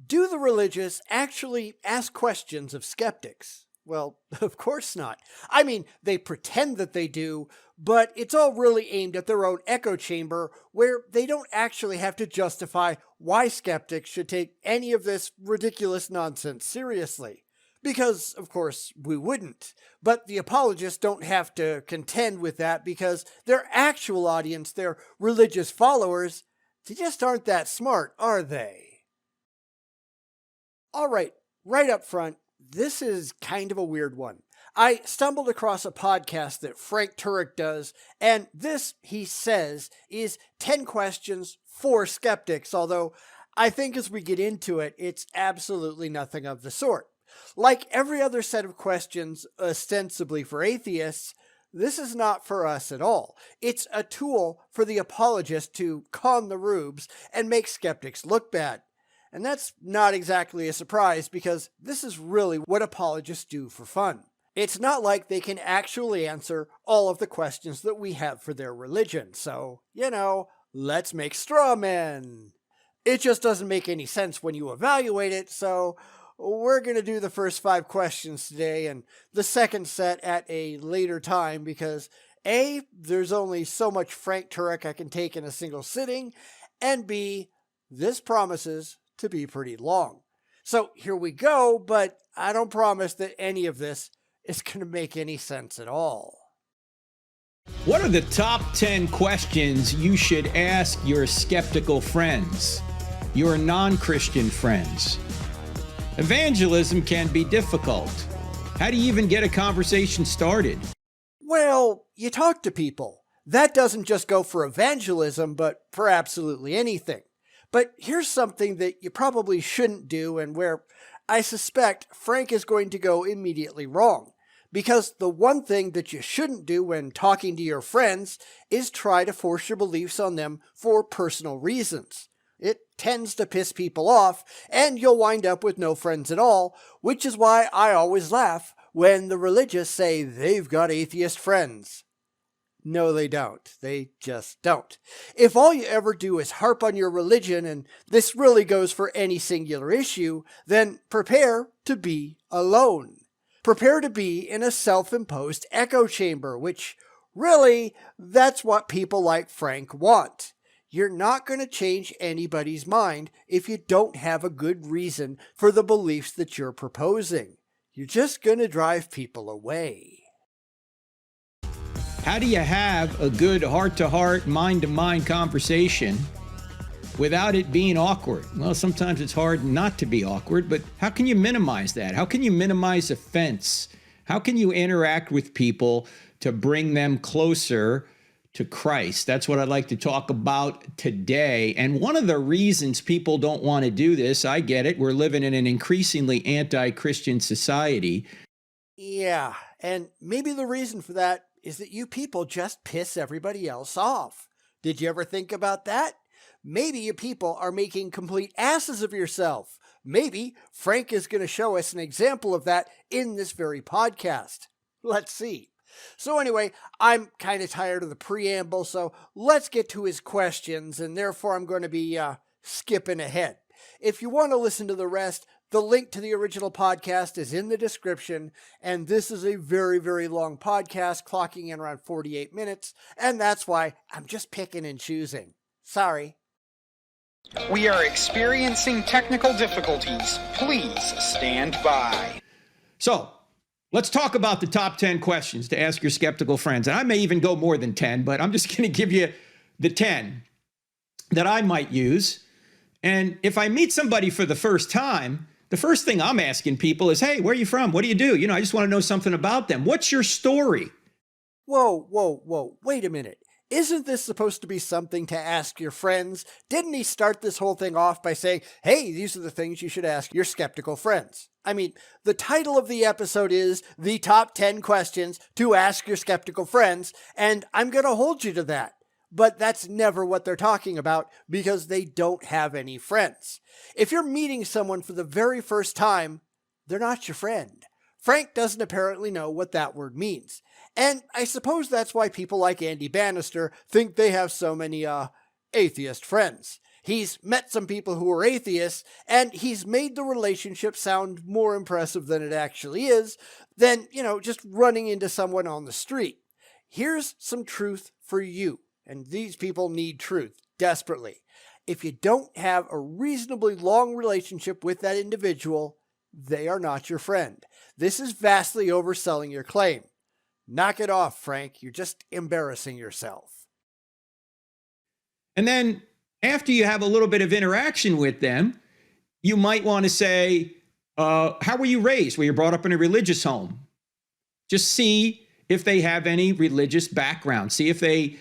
Do the religious actually ask questions of skeptics? Well, of course not. I mean, they pretend that they do, but it's all really aimed at their own echo chamber where they don't actually have to justify why skeptics should take any of this ridiculous nonsense seriously. Because, of course, we wouldn't. But the apologists don't have to contend with that because their actual audience, their religious followers, they just aren't that smart, are they? All right up front, this is kind of a weird one. I stumbled across a podcast that Frank Turek does, and this, he says, is 10 questions for skeptics, although I think as we get into it, it's absolutely nothing of the sort. Like every other set of questions ostensibly for atheists, this is not for us at all. It's a tool for the apologist to con the rubes and make skeptics look bad. And that's not exactly a surprise because this is really what apologists do for fun. It's not like they can actually answer all of the questions that we have for their religion. So, let's make straw men. It just doesn't make any sense when you evaluate it, so we're going to do the first 5 questions today and the second set at a later time because A, there's only so much Frank Turek I can take in a single sitting, and B, this promises to be pretty long. So here we go, but I don't promise that any of this is going to make any sense at all. What are the top 10 questions you should ask your skeptical friends, your non-Christian friends? Evangelism can be difficult. How do you even get a conversation started? Well, you talk to people. That doesn't just go for evangelism, but for absolutely anything. But here's something that you probably shouldn't do and where I suspect Frank is going to go immediately wrong. Because the one thing that you shouldn't do when talking to your friends is try to force your beliefs on them for personal reasons. It tends to piss people off, and you'll wind up with no friends at all, which is why I always laugh when the religious say they've got atheist friends. No, they don't. They just don't. If all you ever do is harp on your religion, and this really goes for any singular issue, then prepare to be alone. Prepare to be in a self-imposed echo chamber, which really, that's what people like Frank want. You're not going to change anybody's mind if you don't have a good reason for the beliefs that you're proposing. You're just going to drive people away. How do you have a good heart-to-heart, mind-to-mind conversation without it being awkward? Well, sometimes it's hard not to be awkward, but how can you minimize that? How can you minimize offense? How can you interact with people to bring them closer to Christ? That's what I'd like to talk about today. And one of the reasons people don't want to do this, I get it, we're living in an increasingly anti-Christian society. Yeah, and maybe the reason for that is that you people just piss everybody else off. Did you ever think about that? Maybe you people are making complete asses of yourself. Maybe Frank is going to show us an example of that in this very podcast. Let's see. So anyway, I'm kind of tired of the preamble, so let's get to his questions, and therefore I'm going to be skipping ahead. If you want to listen to the rest, the link to the original podcast is in the description, and this is a very, very long podcast, clocking in around 48 minutes, and that's why I'm just picking and choosing. Sorry. We are experiencing technical difficulties. Please stand by. So, let's talk about the top 10 questions to ask your skeptical friends. And I may even go more than 10, but I'm just going to give you the 10 that I might use. And if I meet somebody for the first time, the first thing I'm asking people is, hey, where are you from? What do you do? I just want to know something about them. What's your story? Whoa. Wait a minute. Isn't this supposed to be something to ask your friends? Didn't he start this whole thing off by saying, hey, these are the things you should ask your skeptical friends? I mean, the title of the episode is The Top 10 Questions to Ask Your Skeptical Friends, and I'm going to hold you to that. But that's never what they're talking about because they don't have any friends. If you're meeting someone for the very first time, they're not your friend. Frank doesn't apparently know what that word means. And I suppose that's why people like Andy Bannister think they have so many, atheist friends. He's met some people who are atheists, and he's made the relationship sound more impressive than it actually is, than, just running into someone on the street. Here's some truth for you, and these people need truth desperately. If you don't have a reasonably long relationship with that individual, they are not your friend. This is vastly overselling your claim. Knock it off, Frank. You're just embarrassing yourself. And then after you have a little bit of interaction with them, you might want to say, how were you raised? Were you brought up in a religious home? Just see if they have any religious background. See if they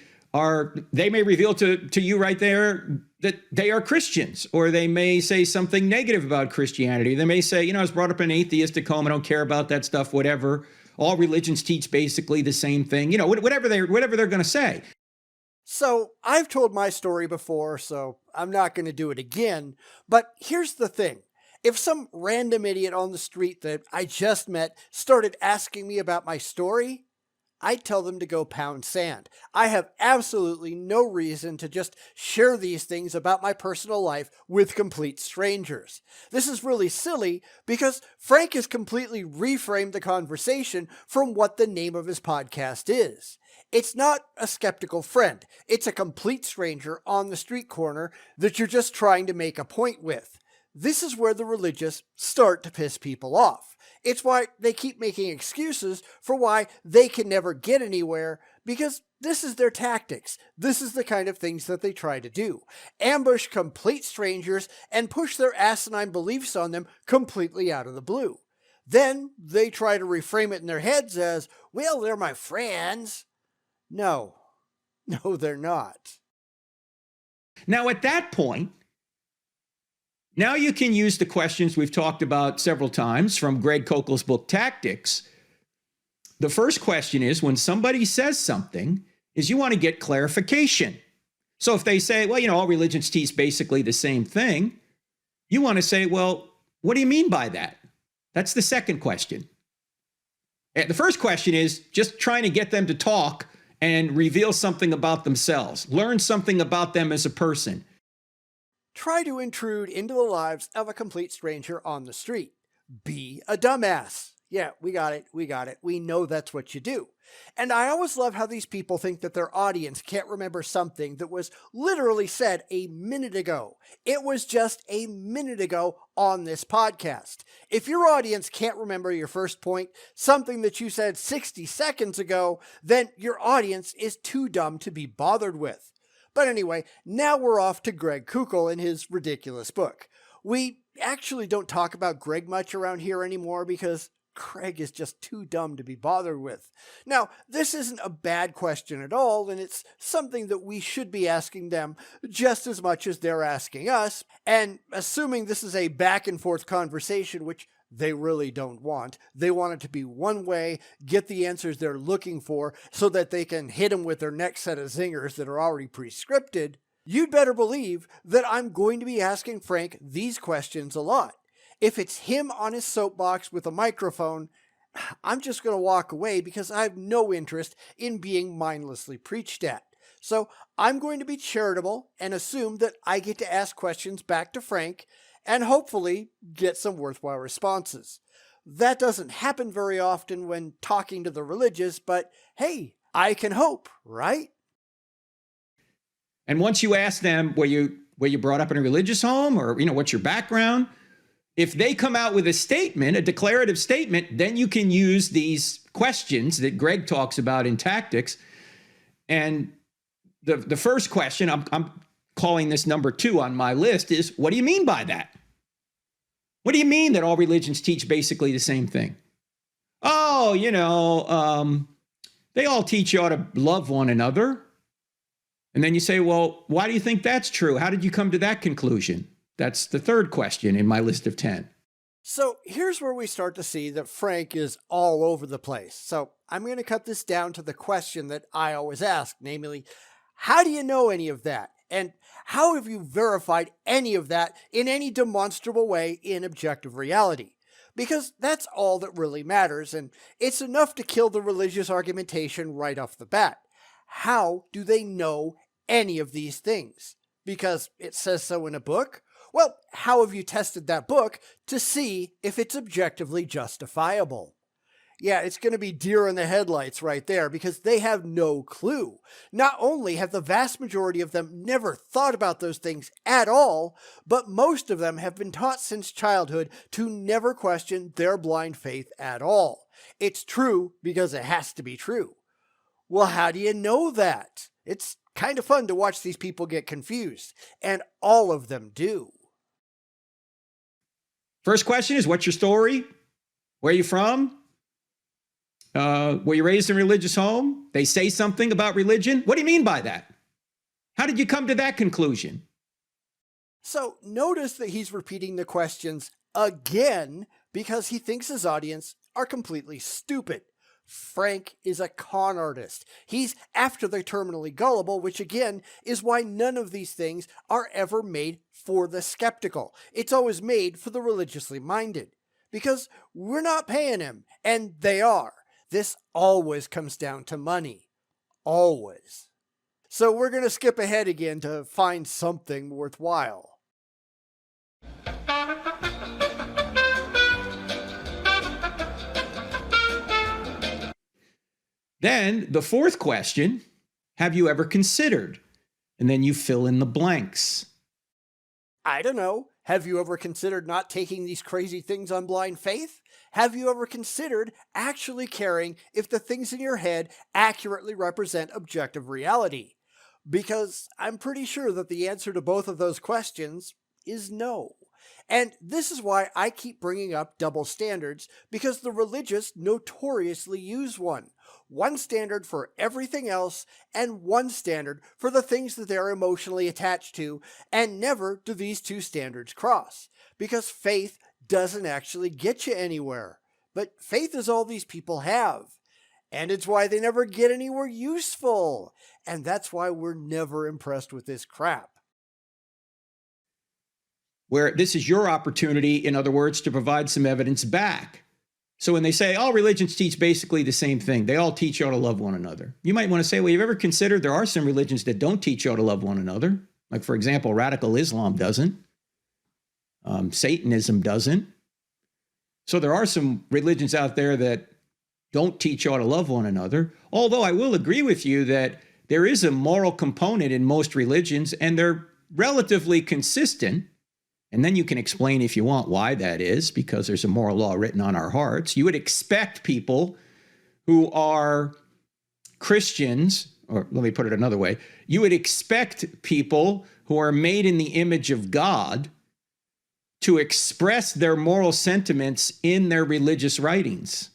may reveal to you right there that they are Christians, or they may say something negative about Christianity. They may say, I was brought up in an atheistic home. I don't care about that stuff, whatever. All religions teach basically the same thing, whatever they're going to say. So I've told my story before, so I'm not going to do it again. But here's the thing. If some random idiot on the street that I just met started asking me about my story, I'd tell them to go pound sand. I have absolutely no reason to just share these things about my personal life with complete strangers. This is really silly because Frank has completely reframed the conversation from what the name of his podcast is. It's not a skeptical friend. It's a complete stranger on the street corner that you're just trying to make a point with. This is where the religious start to piss people off. It's why they keep making excuses for why they can never get anywhere, because this is their tactics. This is the kind of things that they try to do. Ambush complete strangers and push their asinine beliefs on them completely out of the blue. Then they try to reframe it in their heads as, well, they're my friends. No, they're not. Now, at that point, now you can use the questions we've talked about several times from Greg Koukl's book, Tactics. The first question is, when somebody says something, is you want to get clarification. So if they say, well, all religions teach basically the same thing, you want to say, well, what do you mean by that? That's the second question. And the first question is just trying to get them to talk and reveal something about themselves. Learn something about them as a person. Try to intrude into the lives of a complete stranger on the street. Be a dumbass. Yeah, we got it. We know that's what you do. And I always love how these people think that their audience can't remember something that was literally said a minute ago. It was just a minute ago on this podcast. If your audience can't remember your first point, something that you said 60 seconds ago, then your audience is too dumb to be bothered with. But anyway, now we're off to Greg Koukl and his ridiculous book. We actually don't talk about Greg much around here anymore because Greg is just too dumb to be bothered with. Now, this isn't a bad question at all, and it's something that we should be asking them just as much as they're asking us. And assuming this is a back and forth conversation, which they really don't want. They want it to be one way, get the answers they're looking for so that they can hit them with their next set of zingers that are already pre-scripted. You'd better believe that I'm going to be asking Frank these questions a lot. If it's him on his soapbox with a microphone, I'm just going to walk away because I have no interest in being mindlessly preached at. So I'm going to be charitable and assume that I get to ask questions back to Frank and hopefully get some worthwhile responses. That doesn't happen very often when talking to the religious, but hey, I can hope, right? And once you ask them, were you brought up in a religious home, or what's your background? If they come out with a statement, a declarative statement, then you can use these questions that Greg talks about in Tactics. And the first question, I'm calling this number 2 on my list, is what do you mean by that? What do you mean that all religions teach basically the same thing? Oh, they all teach you ought to love one another. And then you say, well, why do you think that's true? How did you come to that conclusion? That's the third question in my list of 10. So here's where we start to see that Frank is all over the place. So I'm going to cut this down to the question that I always ask, namely, how do you know any of that? And how have you verified any of that in any demonstrable way in objective reality? Because that's all that really matters, and it's enough to kill the religious argumentation right off the bat. How do they know any of these things? Because it says so in a book? Well, how have you tested that book to see if it's objectively justifiable? Yeah, it's going to be deer in the headlights right there because they have no clue. Not only have the vast majority of them never thought about those things at all, but most of them have been taught since childhood to never question their blind faith at all. It's true because it has to be true. Well, how do you know that? It's kind of fun to watch these people get confused, and all of them do. First question is, what's your story? Where are you from? Were you raised in a religious home? They say something about religion? What do you mean by that? How did you come to that conclusion? So notice that he's repeating the questions again because he thinks his audience are completely stupid. Frank is a con artist. He's after the terminally gullible, which again is why none of these things are ever made for the skeptical. It's always made for the religiously minded. Because we're not paying him, and they are. This always comes down to money. Always. So we're going to skip ahead again to find something worthwhile. Then the fourth question, have you ever considered? And then you fill in the blanks. I don't know. Have you ever considered not taking these crazy things on blind faith? Have you ever considered actually caring if the things in your head accurately represent objective reality? Because I'm pretty sure that the answer to both of those questions is no. And this is why I keep bringing up double standards, because the religious notoriously use one. One standard for everything else, and one standard for the things that they're emotionally attached to, and never do these two standards cross. Because faith doesn't actually get you anywhere. But faith is all these people have. And it's why they never get anywhere useful. And that's why we're never impressed with this crap. Where this is your opportunity, in other words, to provide some evidence back. So when they say all religions teach basically the same thing, they all teach you how to love one another. You might want to say, well, you've ever considered there are some religions that don't teach you how to love one another? Like, for example, radical Islam doesn't. Satanism doesn't. So there are some religions out there that don't teach you how to love one another. Although I will agree with you that there is a moral component in most religions, and they're relatively consistent. And then you can explain, if you want, why that is, because there's a moral law written on our hearts. You would expect people who are Christians, or let me put it another way, you would expect people who are made in the image of God to express their moral sentiments in their religious writings.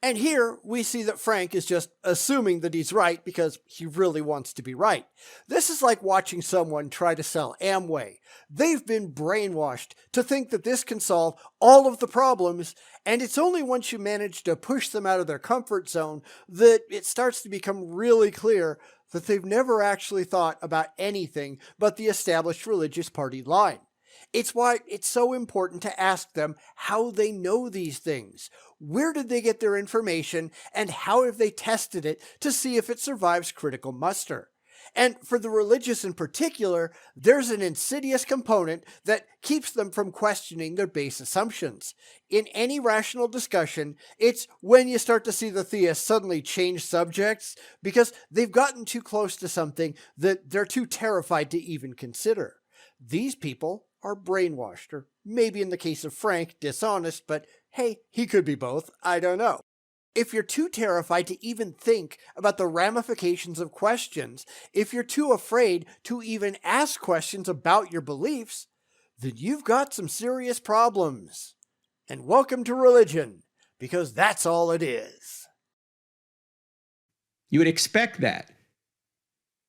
And here we see that Frank is just assuming that he's right because he really wants to be right. This is like watching someone try to sell Amway. They've been brainwashed to think that this can solve all of the problems, and it's only once you manage to push them out of their comfort zone that it starts to become really clear that they've never actually thought about anything but the established religious party line. It's why it's so important to ask them how they know these things. Where did they get their information, and how have they tested it to see if it survives critical muster? And for the religious in particular, there's an insidious component that keeps them from questioning their base assumptions. In any rational discussion, it's when you start to see the theists suddenly change subjects because they've gotten too close to something that they're too terrified to even consider. These people are brainwashed, or maybe in the case of Frank, dishonest, but hey, he could be both, I don't know. If you're too terrified to even think about the ramifications of questions, if you're too afraid to even ask questions about your beliefs, then you've got some serious problems. And welcome to religion, because that's all it is. You would expect that,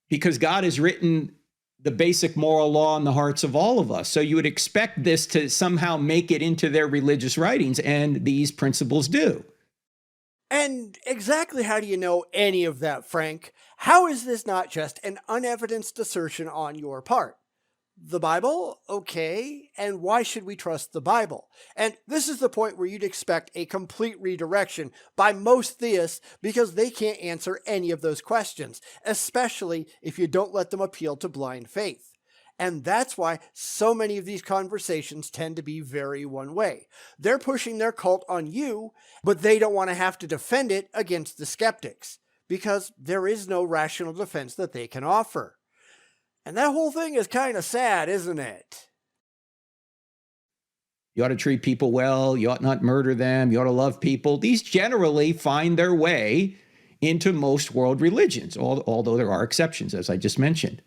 because God has written the basic moral law in the hearts of all of us. So you would expect this to somehow make it into their religious writings, and these principles do. And exactly how do you know any of that, Frank? How is this not just an unevidenced assertion on your part? The Bible? Okay. And why should we trust the Bible? And this is the point where you'd expect a complete redirection by most theists because they can't answer any of those questions, especially if you don't let them appeal to blind faith. And that's why so many of these conversations tend to be very one way. They're pushing their cult on you, but they don't want to have to defend it against the skeptics, because there is no rational defense that they can offer. And that whole thing is kind of sad, isn't it? You ought to treat people well. You ought not murder them. You ought to love people. These generally find their way into most world religions, although there are exceptions, as I just mentioned.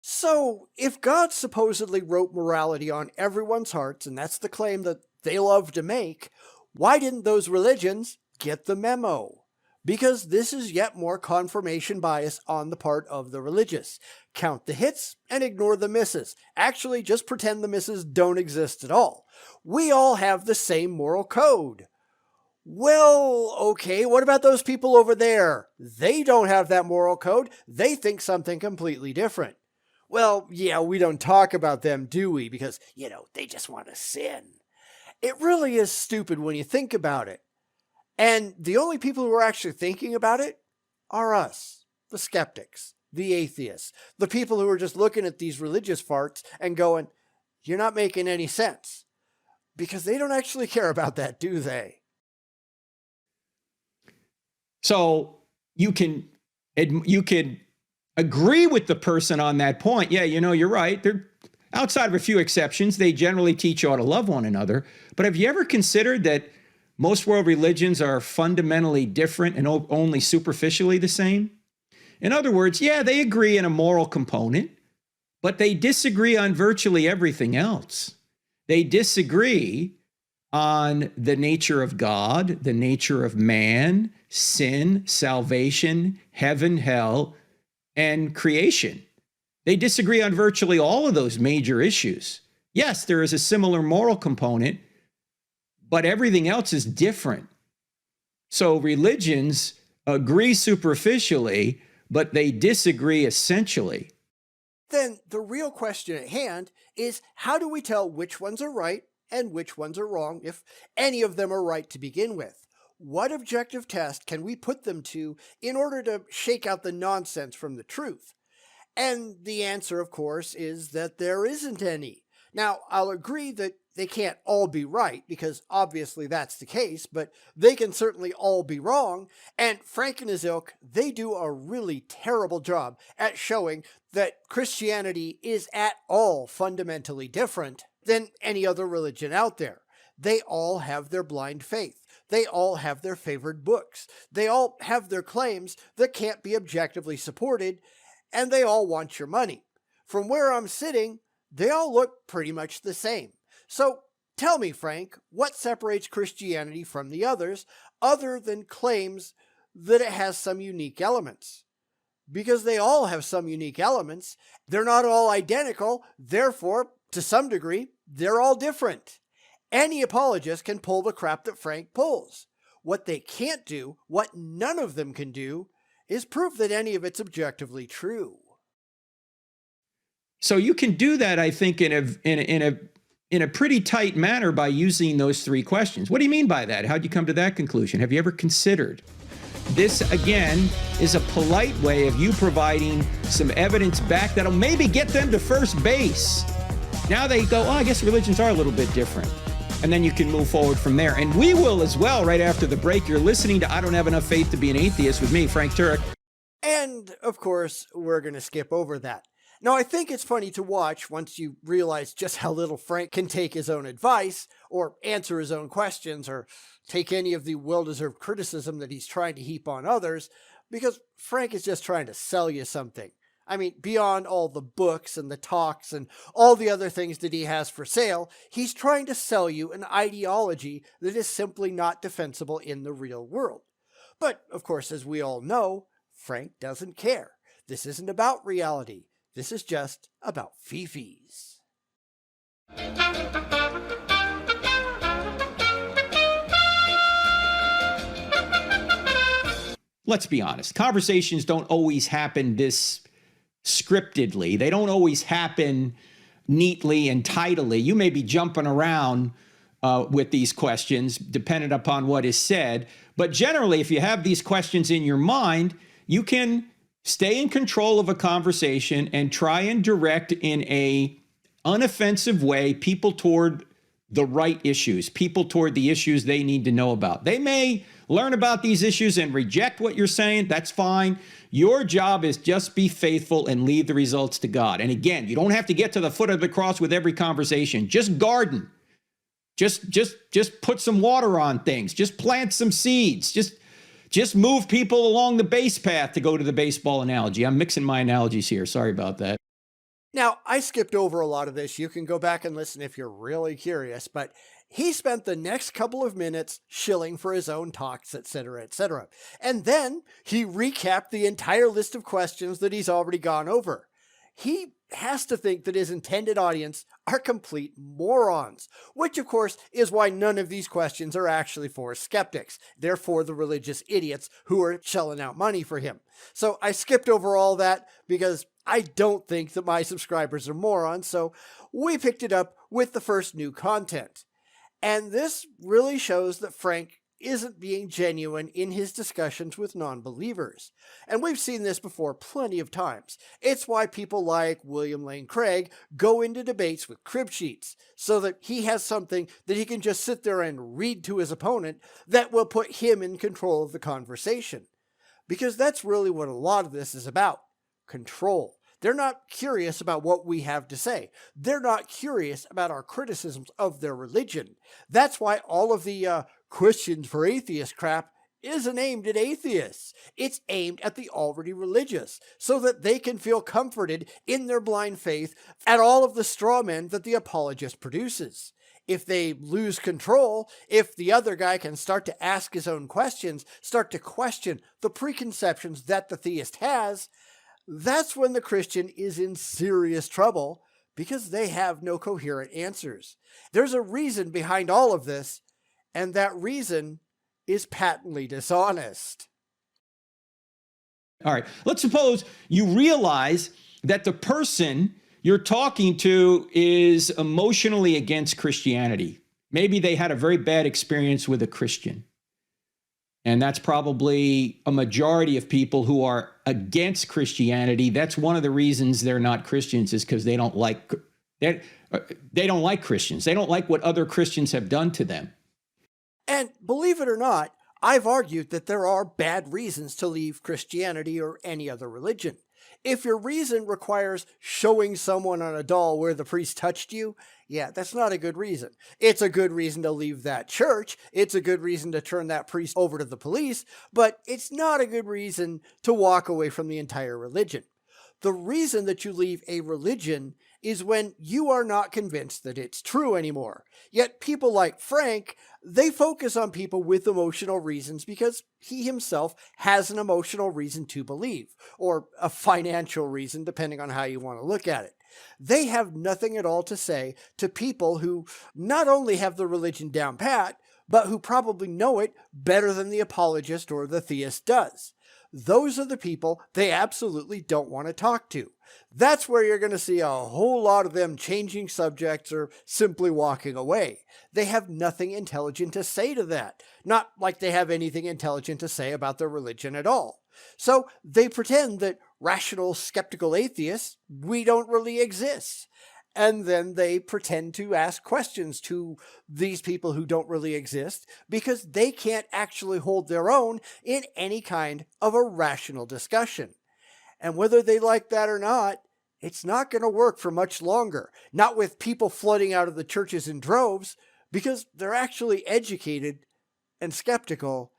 So, if God supposedly wrote morality on everyone's hearts, and that's the claim that they love to make, why didn't those religions get the memo? Because this is yet more confirmation bias on the part of the religious. Count the hits and ignore the misses. Actually, just pretend the misses don't exist at all. We all have the same moral code. Well, okay, what about those people over there? They don't have that moral code. They think something completely different. Well, yeah, we don't talk about them, do we? Because, they just want to sin. It really is stupid when you think about it. And the only people who are actually thinking about it are us, the skeptics, the atheists, the people who are just looking at these religious farts and going, you're not making any sense. Because they don't actually care about that, do they? So you can agree with the person on that point. Yeah, you're right. They're outside of a few exceptions. They generally teach you how to love one another. But have you ever considered that most world religions are fundamentally different and only superficially the same? In other words, yeah, they agree in a moral component, but they disagree on virtually everything else. They disagree on the nature of God, the nature of man, sin, salvation, heaven, hell, and creation. They disagree on virtually all of those major issues. Yes, there is a similar moral component, but everything else is different. So religions agree superficially, but they disagree essentially. Then the real question at hand is, how do we tell which ones are right and which ones are wrong, if any of them are right to begin with? What objective test can we put them to in order to shake out the nonsense from the truth? And the answer, of course, is that there isn't any. Now, I'll agree that they can't all be right, because obviously that's the case, but they can certainly all be wrong, and Frank and his ilk, they do a really terrible job at showing that Christianity is at all fundamentally different than any other religion out there. They all have their blind faith. They all have their favored books. They all have their claims that can't be objectively supported, and they all want your money. From where I'm sitting, they all look pretty much the same. So tell me, Frank, what separates Christianity from the others, other than claims that it has some unique elements? Because they all have some unique elements. They're not all identical. Therefore, to some degree, they're all different. Any apologist can pull the crap that Frank pulls. What they can't do, what none of them can do, is prove that any of it's objectively true. So you can do that, I think, in a pretty tight manner by using those three questions. What do you mean by that? How'd you come to that conclusion? Have you ever considered? This, again, is a polite way of you providing some evidence back that'll maybe get them to first base. Now they go, I guess religions are a little bit different. And then you can move forward from there. And we will as well right after the break. You're listening to I Don't Have Enough Faith to Be an Atheist with me, Frank Turek. And, of course, we're going to skip over that. Now, I think it's funny to watch once you realize just how little Frank can take his own advice, or answer his own questions, or take any of the well-deserved criticism that he's trying to heap on others, because Frank is just trying to sell you something. I mean, beyond all the books and the talks and all the other things that he has for sale, he's trying to sell you an ideology that is simply not defensible in the real world. But, of course, as we all know, Frank doesn't care. This isn't about reality. This is just about fifis. Let's be honest. Conversations don't always happen this scriptedly. They don't always happen neatly and tidily. You may be jumping around with these questions, dependent upon what is said. But generally, if you have these questions in your mind, you can Stay in control of a conversation and try and direct in a unoffensive way people toward the right issues, people toward the issues they need to know about. They may learn about these issues and reject what you're saying. That's fine. Your job is just be faithful and leave the results to God. And again, you don't have to get to the foot of the cross with every conversation. Just garden. Just put some water on things. Just plant some seeds. Just move people along the base path, to go to the baseball analogy. I'm mixing my analogies here. Sorry about that. Now, I skipped over a lot of this. You can go back and listen if you're really curious, but he spent the next couple of minutes shilling for his own talks, etc., etc. And then he recapped the entire list of questions that he's already gone over. He has to think that his intended audience are complete morons, which of course is why none of these questions are actually for skeptics. They're for the religious idiots who are shelling out money for him. So I skipped over all that because I don't think that my subscribers are morons, so we picked it up with the first new content. And this really shows that Frank isn't being genuine in his discussions with non-believers. And we've seen this before plenty of times. It's why people like William Lane Craig go into debates with crib sheets, so that he has something that he can just sit there and read to his opponent that will put him in control of the conversation. Because that's really what a lot of this is about. Control. They're not curious about what we have to say. They're not curious about our criticisms of their religion. That's why all of the Christians for atheists crap isn't aimed at atheists. It's aimed at the already religious, so that they can feel comforted in their blind faith at all of the straw men that the apologist produces. If they lose control, if the other guy can start to ask his own questions, start to question the preconceptions that the theist has, that's when the Christian is in serious trouble, because they have no coherent answers. There's a reason behind all of this, and that reason is patently dishonest. All right, let's suppose you realize that the person you're talking to is emotionally against Christianity. Maybe they had a very bad experience with a Christian. And that's probably a majority of people who are against Christianity. That's one of the reasons they're not Christians, is because they don't like Christians. They don't like what other Christians have done to them. And believe it or not, I've argued that there are bad reasons to leave Christianity or any other religion. If your reason requires showing someone on a doll where the priest touched you, yeah, that's not a good reason. It's a good reason to leave that church. It's a good reason to turn that priest over to the police, but it's not a good reason to walk away from the entire religion. The reason that you leave a religion is when you are not convinced that it's true anymore. Yet people like Frank, they focus on people with emotional reasons because he himself has an emotional reason to believe, or a financial reason, depending on how you want to look at it. They have nothing at all to say to people who not only have the religion down pat, but who probably know it better than the apologist or the theist does. Those are the people they absolutely don't want to talk to. That's where you're going to see a whole lot of them changing subjects or simply walking away. They have nothing intelligent to say to that. Not like they have anything intelligent to say about their religion at all. So they pretend that rational, skeptical atheists, we don't really exist. And then they pretend to ask questions to these people who don't really exist because they can't actually hold their own in any kind of a rational discussion. And whether they like that or not, it's not going to work for much longer. Not with people flooding out of the churches in droves, because they're actually educated and skeptical,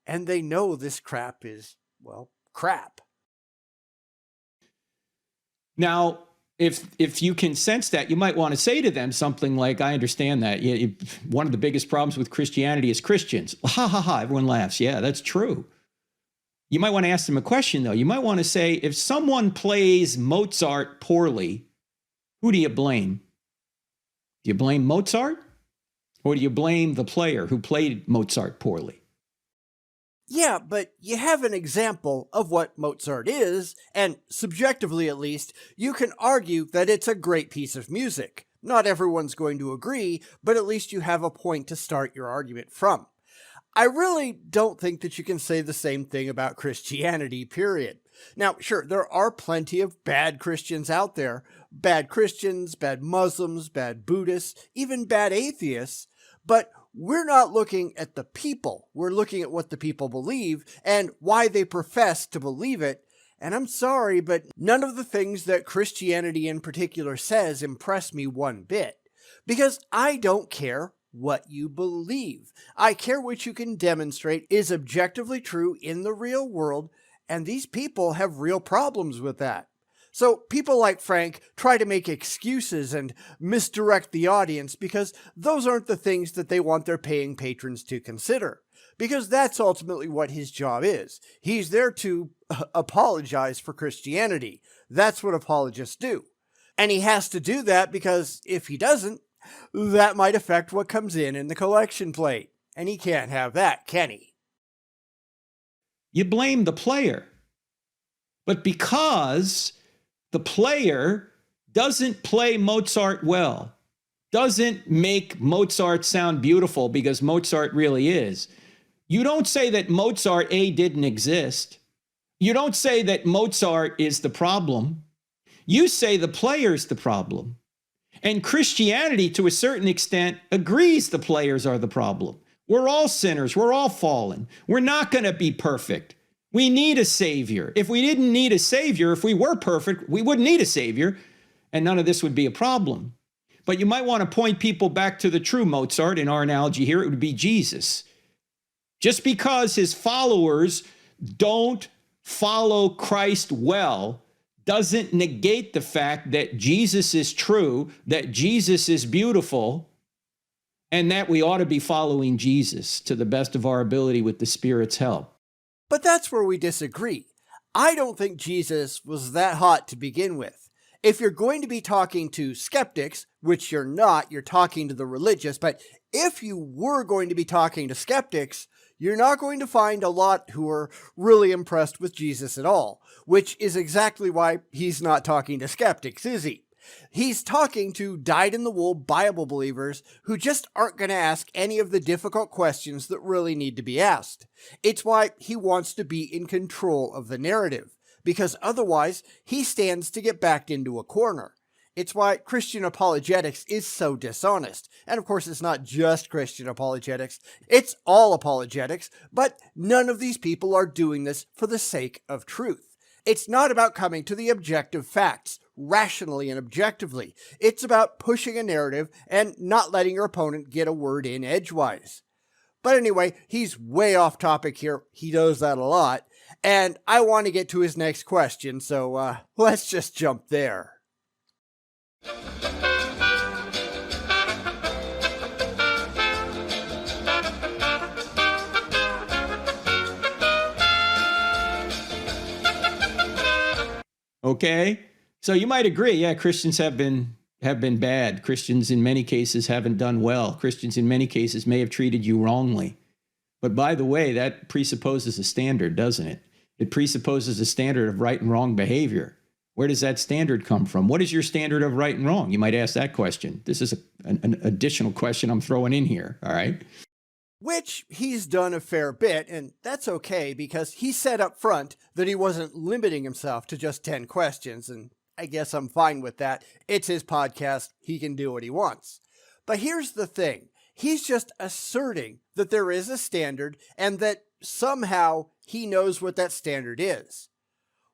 and they know this crap is, well, crap. Now, if you can sense that, you might want to say to them something like, I understand that. One of the biggest problems with Christianity is Christians. Ha, ha, ha. Everyone laughs. Yeah, that's true. You might want to ask them a question, though. You might want to say, if someone plays Mozart poorly, who do you blame? Do you blame Mozart? Or do you blame the player who played Mozart poorly? Yeah, but you have an example of what Mozart is, and subjectively at least, you can argue that it's a great piece of music. Not everyone's going to agree, but at least you have a point to start your argument from. I really don't think that you can say the same thing about Christianity, period. Now, sure, there are plenty of bad Christians out there. Bad Christians, bad Muslims, bad Buddhists, even bad atheists. But we're not looking at the people. We're looking at what the people believe and why they profess to believe it. And I'm sorry, but none of the things that Christianity in particular says impress me one bit. Because I don't care what you believe. I care what you can demonstrate is objectively true in the real world, and these people have real problems with that. So people like Frank try to make excuses and misdirect the audience because those aren't the things that they want their paying patrons to consider. Because that's ultimately what his job is. He's there to apologize for Christianity. That's what apologists do. And he has to do that because if he doesn't, that might affect what comes in the collection plate. And he can't have that, can he? You blame the player. But because the player doesn't play Mozart well, doesn't make Mozart sound beautiful because Mozart really is, you don't say that Mozart A didn't exist. You don't say that Mozart is the problem. You say the player's the problem. And Christianity, to a certain extent, agrees the players are the problem. We're all sinners. We're all fallen. We're not going to be perfect. We need a savior. If we didn't need a savior, if we were perfect, we wouldn't need a savior, and none of this would be a problem. But you might want to point people back to the true Mozart. In our analogy here, it would be Jesus. Just because his followers don't follow Christ well doesn't negate the fact that Jesus is true, that Jesus is beautiful, and that we ought to be following Jesus to the best of our ability with the Spirit's help. But that's where we disagree. I don't think Jesus was that hot to begin with. If you're going to be talking to skeptics, which you're not, you're talking to the religious, but if you were going to be talking to skeptics, you're not going to find a lot who are really impressed with Jesus at all, which is exactly why he's not talking to skeptics, is he? He's talking to dyed-in-the-wool Bible believers who just aren't going to ask any of the difficult questions that really need to be asked. It's why he wants to be in control of the narrative, because otherwise he stands to get backed into a corner. It's why Christian apologetics is so dishonest. And of course, it's not just Christian apologetics. It's all apologetics, but none of these people are doing this for the sake of truth. It's not about coming to the objective facts, rationally and objectively. It's about pushing a narrative and not letting your opponent get a word in edgewise. But anyway, he's way off topic here. He does that a lot. And I want to get to his next question, so let's just jump there. Okay, so you might agree, yeah, Christians have been bad. Christians in many cases haven't done well. Christians in many cases may have treated you wrongly. But by the way, that presupposes a standard, doesn't it? It presupposes a standard of right and wrong behavior. Where does that standard come from? What is your standard of right and wrong? You might ask that question. This is an additional question I'm throwing in here, all right? Which he's done a fair bit, and that's okay because he said up front that he wasn't limiting himself to just 10 questions, and I guess I'm fine with that. It's his podcast. He can do what he wants. But here's the thing. He's just asserting that there is a standard and that somehow he knows what that standard is.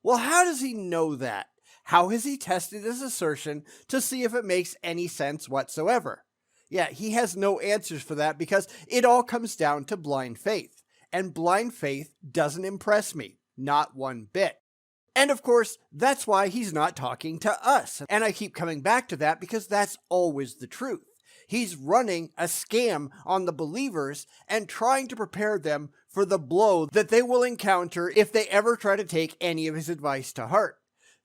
Well, how does he know that? How has he tested his assertion to see if it makes any sense whatsoever? Yeah, he has no answers for that because it all comes down to blind faith. And blind faith doesn't impress me, not one bit. And of course, that's why he's not talking to us. And I keep coming back to that because that's always the truth. He's running a scam on the believers and trying to prepare them for the blow that they will encounter if they ever try to take any of his advice to heart.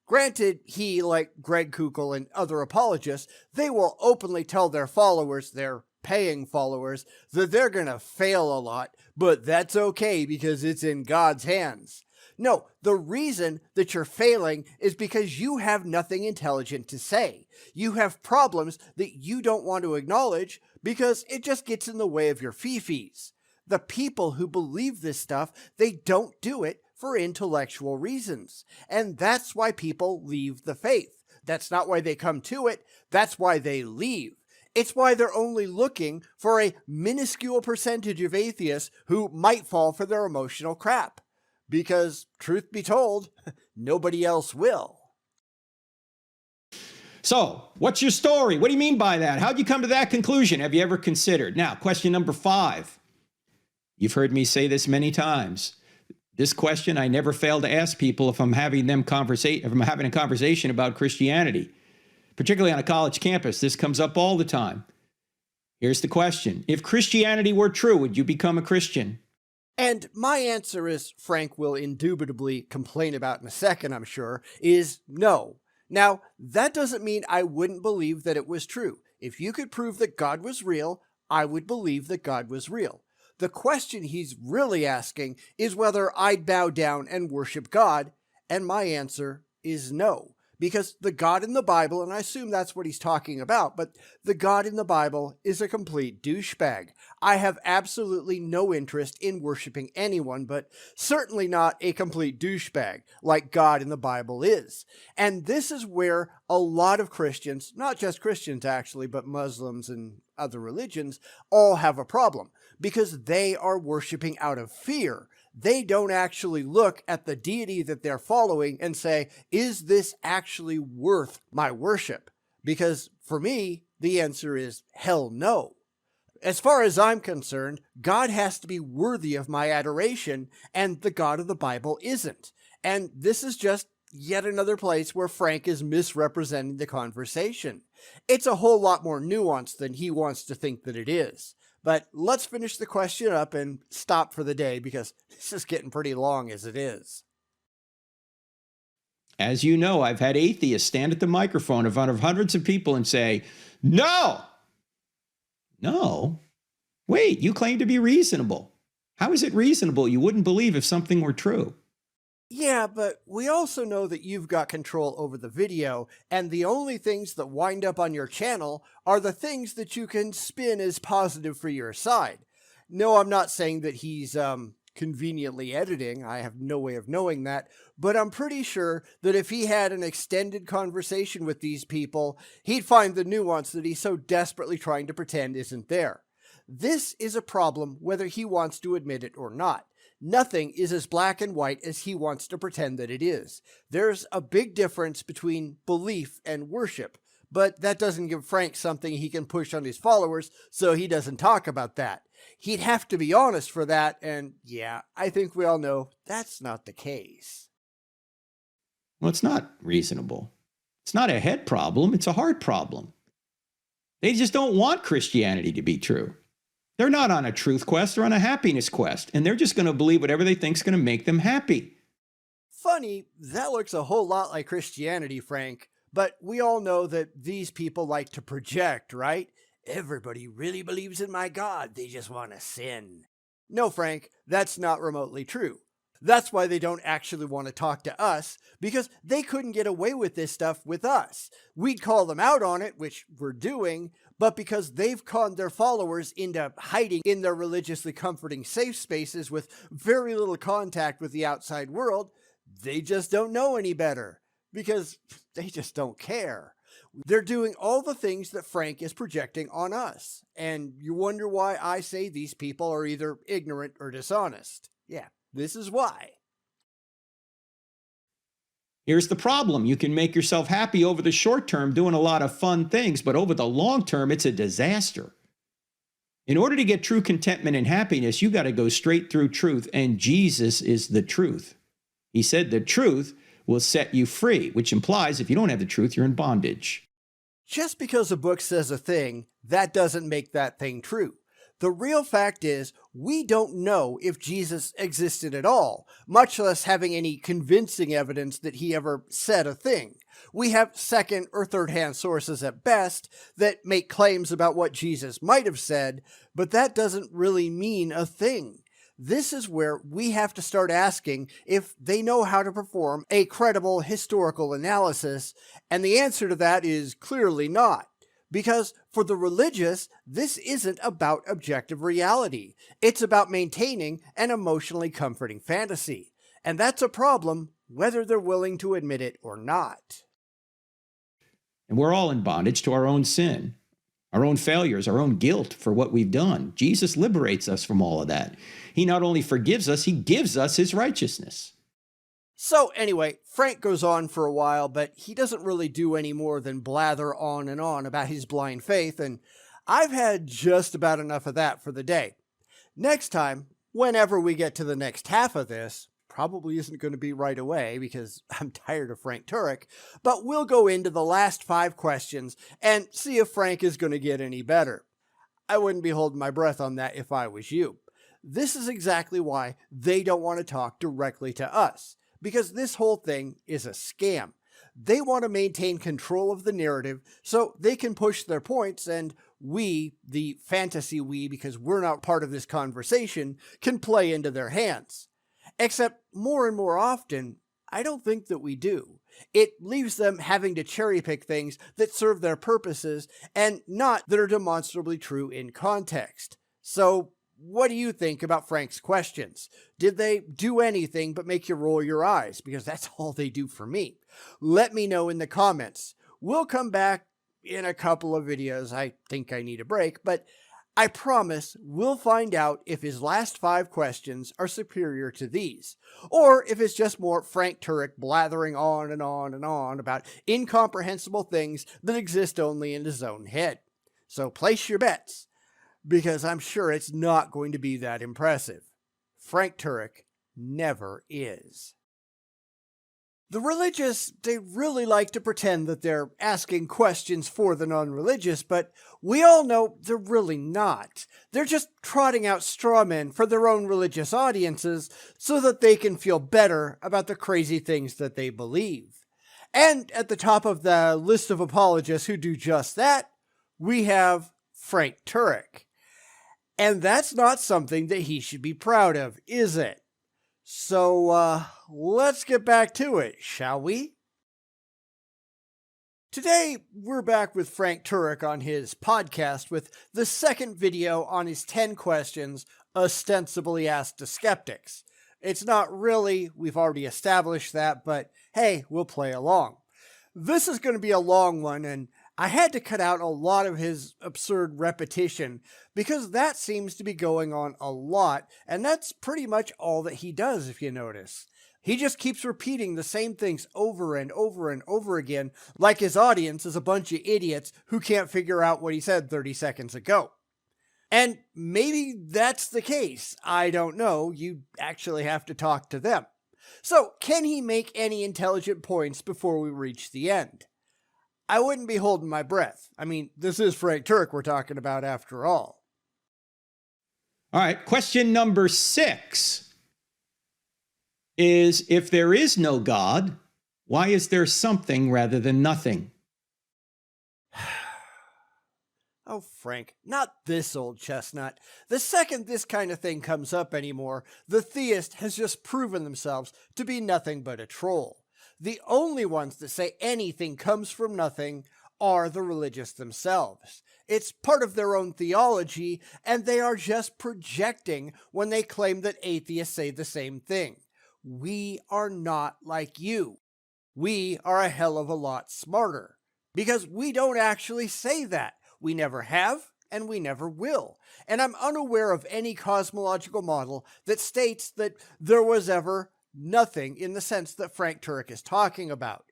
Granted, he, like Greg Kuchel and other apologists, they will openly tell their followers, their paying followers, that they're going to fail a lot, but that's okay because it's in God's hands. No, the reason that you're failing is because you have nothing intelligent to say. You have problems that you don't want to acknowledge because it just gets in the way of your fee-fees. The people who believe this stuff, they don't do it for intellectual reasons. And that's why people leave the faith. That's not why they come to it. That's why they leave. It's why they're only looking for a minuscule percentage of atheists who might fall for their emotional crap. Because, truth be told, nobody else will. So, what's your story? What do you mean by that? How'd you come to that conclusion? Have you ever considered? Now, question number 5. You've heard me say this many times. This question I never fail to ask people if I'm having a conversation about Christianity, particularly on a college campus. This comes up all the time. Here's the question. If Christianity were true, would you become a Christian? And my answer, as Frank will indubitably complain about in a second, I'm sure, is no. Now, that doesn't mean I wouldn't believe that it was true. If you could prove that God was real, I would believe that God was real. The question he's really asking is whether I'd bow down and worship God, and my answer is no. Because the God in the Bible, and I assume that's what he's talking about, but the God in the Bible is a complete douchebag. I have absolutely no interest in worshiping anyone, but certainly not a complete douchebag like God in the Bible is. And this is where a lot of Christians, not just Christians actually, but Muslims and other religions, all have a problem because they are worshiping out of fear. They don't actually look at the deity that they're following and say, is this actually worth my worship? Because for me, the answer is hell no. As far as I'm concerned, God has to be worthy of my adoration, and the God of the Bible isn't. And this is just yet another place where Frank is misrepresenting the conversation. It's a whole lot more nuanced than he wants to think that it is. But let's finish the question up and stop for the day because this is getting pretty long as it is. As you know, I've had atheists stand at the microphone in front of hundreds of people and say, no. No. Wait, you claim to be reasonable. How is it reasonable? You wouldn't believe if something were true. Yeah, but we also know that you've got control over the video, and the only things that wind up on your channel are the things that you can spin as positive for your side. No, I'm not saying that he's conveniently editing. I have no way of knowing that, but I'm pretty sure that if he had an extended conversation with these people, he'd find the nuance that he's so desperately trying to pretend isn't there. This is a problem whether he wants to admit it or not. Nothing is as black and white as he wants to pretend that it is. There's a big difference between belief and worship, but that doesn't give Frank something he can push on his followers, so he doesn't talk about that. He'd have to be honest for that, and yeah, I think we all know that's not the case. Well, it's not reasonable. It's not a head problem, it's a heart problem. They just don't want Christianity to be true. They're not on a truth quest, they're on a happiness quest, and they're just going to believe whatever they think is going to make them happy. Funny, that looks a whole lot like Christianity, Frank, but we all know that these people like to project, right? Everybody really believes in my God, they just want to sin. No, Frank, that's not remotely true. That's why they don't actually want to talk to us, because they couldn't get away with this stuff with us. We'd call them out on it, which we're doing, but because they've conned their followers into hiding in their religiously comforting safe spaces with very little contact with the outside world, they just don't know any better, because they just don't care. They're doing all the things that Frank is projecting on us, and you wonder why I say these people are either ignorant or dishonest. Yeah. This is why. Here's the problem. You can make yourself happy over the short term doing a lot of fun things, but over the long term, it's a disaster. In order to get true contentment and happiness, you got to go straight through truth, and Jesus is the truth. He said the truth will set you free, which implies if you don't have the truth, you're in bondage. Just because a book says a thing, that doesn't make that thing true. The real fact is, we don't know if Jesus existed at all, much less having any convincing evidence that he ever said a thing. We have second or third-hand sources at best that make claims about what Jesus might have said, but that doesn't really mean a thing. This is where we have to start asking if they know how to perform a credible historical analysis, and the answer to that is clearly not. Because for the religious, this isn't about objective reality. It's about maintaining an emotionally comforting fantasy. And that's a problem whether they're willing to admit it or not. And we're all in bondage to our own sin, our own failures, our own guilt for what we've done. Jesus liberates us from all of that. He not only forgives us, he gives us his righteousness. So anyway, Frank goes on for a while, but he doesn't really do any more than blather on and on about his blind faith, and I've had just about enough of that for the day. Next time, whenever we get to the next half of this, probably isn't going to be right away because I'm tired of Frank Turek, but we'll go into the last 5 questions and see if Frank is going to get any better. I wouldn't be holding my breath on that if I was you. This is exactly why they don't want to talk directly to us, because this whole thing is a scam. They want to maintain control of the narrative so they can push their points, and we, the fantasy we, because we're not part of this conversation, can play into their hands. Except more and more often, I don't think that we do. It leaves them having to cherry pick things that serve their purposes and not that are demonstrably true in context. So, what do you think about Frank's questions? Did they do anything but make you roll your eyes? Because that's all they do for me. Let me know in the comments. We'll come back in a couple of videos. I think I need a break, but I promise we'll find out if his last 5 questions are superior to these, or if it's just more Frank Turek blathering on and on and on about incomprehensible things that exist only in his own head. So place your bets, because I'm sure it's not going to be that impressive. Frank Turek never is. The religious, they really like to pretend that they're asking questions for the non-religious, but we all know they're really not. They're just trotting out straw men for their own religious audiences so that they can feel better about the crazy things that they believe. And at the top of the list of apologists who do just that, we have Frank Turek. And that's not something that he should be proud of, is it? So, let's get back to it, shall we? Today, we're back with Frank Turek on his podcast with the second video on his 10 questions ostensibly asked to skeptics. It's not really, we've already established that, but hey, we'll play along. This is going to be a long one, and I had to cut out a lot of his absurd repetition because that seems to be going on a lot, and that's pretty much all that he does, if you notice. He just keeps repeating the same things over and over and over again, like his audience is a bunch of idiots who can't figure out what he said 30 seconds ago. And maybe that's the case. I don't know. You actually have to talk to them. So, can he make any intelligent points before we reach the end? I wouldn't be holding my breath. I mean, this is Frank Turek we're talking about after all. All right, question number 6 is, if there is no God, why is there something rather than nothing? Oh, Frank, not this old chestnut. The second this kind of thing comes up anymore, the theist has just proven themselves to be nothing but a troll. The only ones that say anything comes from nothing are the religious themselves. It's part of their own theology, and they are just projecting when they claim that atheists say the same thing. We are not like you. We are a hell of a lot smarter, because we don't actually say that. We never have, and we never will. And I'm unaware of any cosmological model that states that there was ever nothing in the sense that Frank Turek is talking about.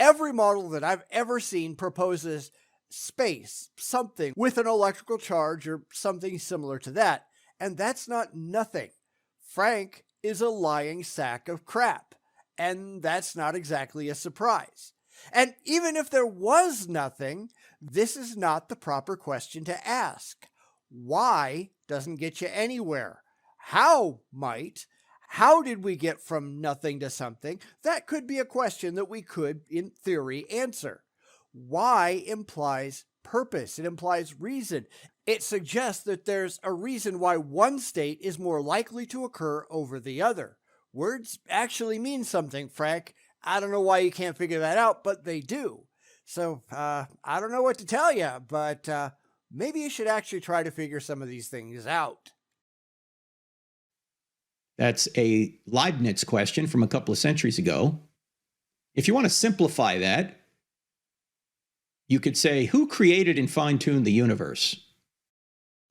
Every model that I've ever seen proposes space, something with an electrical charge or something similar to that, and that's not nothing. Frank is a lying sack of crap, and that's not exactly a surprise. And even if there was nothing, this is not the proper question to ask. Why doesn't get you anywhere. How might. How did we get from nothing to something? That could be a question that we could, in theory, answer. Why implies purpose. It implies reason. It suggests that there's a reason why one state is more likely to occur over the other. Words actually mean something, Frank. I don't know why you can't figure that out, but they do. So, I don't know what to tell you, but maybe you should actually try to figure some of these things out. That's a Leibniz question from a couple of centuries ago. If you want to simplify that, you could say, who created and fine-tuned the universe?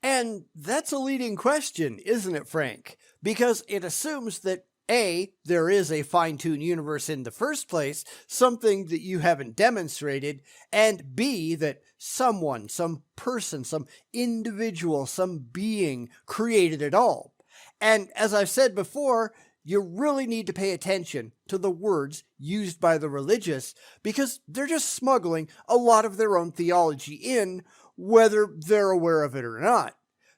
And that's a leading question, isn't it, Frank? Because it assumes that A, there is a fine-tuned universe in the first place, something that you haven't demonstrated, and B, that someone, some person, some individual, some being created it all. And as I've said before, you really need to pay attention to the words used by the religious because they're just smuggling a lot of their own theology in, whether they're aware of it or not.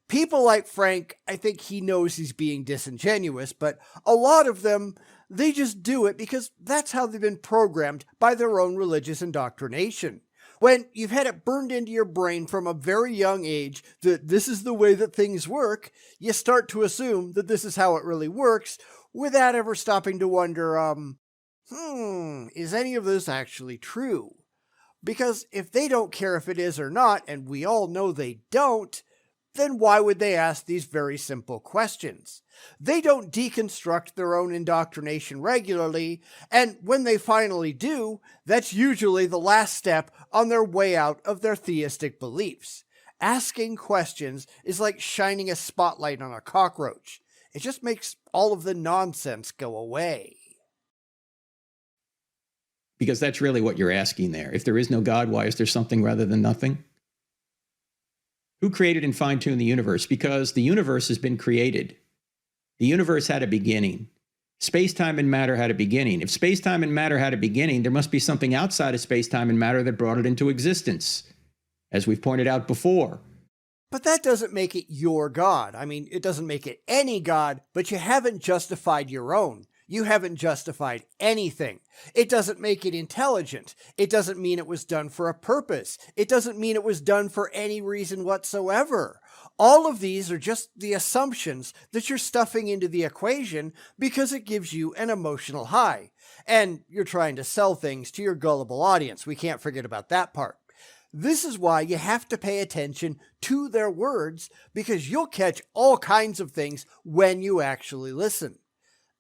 People like Frank, I think he knows he's being disingenuous, but a lot of them, they just do it because that's how they've been programmed by their own religious indoctrination. When you've had it burned into your brain from a very young age that this is the way that things work, you start to assume that this is how it really works without ever stopping to wonder, is any of this actually true? Because if they don't care if it is or not, and we all know they don't, then why would they ask these very simple questions? They don't deconstruct their own indoctrination regularly, and when they finally do, that's usually the last step on their way out of their theistic beliefs. Asking questions is like shining a spotlight on a cockroach. It just makes all of the nonsense go away. Because that's really what you're asking there. If there is no God, why is there something rather than nothing? Who created and fine-tuned the universe? Because the universe has been created. The universe had a beginning. Space-time and matter had a beginning. If space-time and matter had a beginning, there must be something outside of space-time and matter that brought it into existence, as we've pointed out before. But that doesn't make it your God. I mean, it doesn't make it any God, but you haven't justified your own. You haven't justified anything. It doesn't make it intelligent. It doesn't mean it was done for a purpose. It doesn't mean it was done for any reason whatsoever. All of these are just the assumptions that you're stuffing into the equation because it gives you an emotional high. And you're trying to sell things to your gullible audience. We can't forget about that part. This is why you have to pay attention to their words because you'll catch all kinds of things when you actually listen.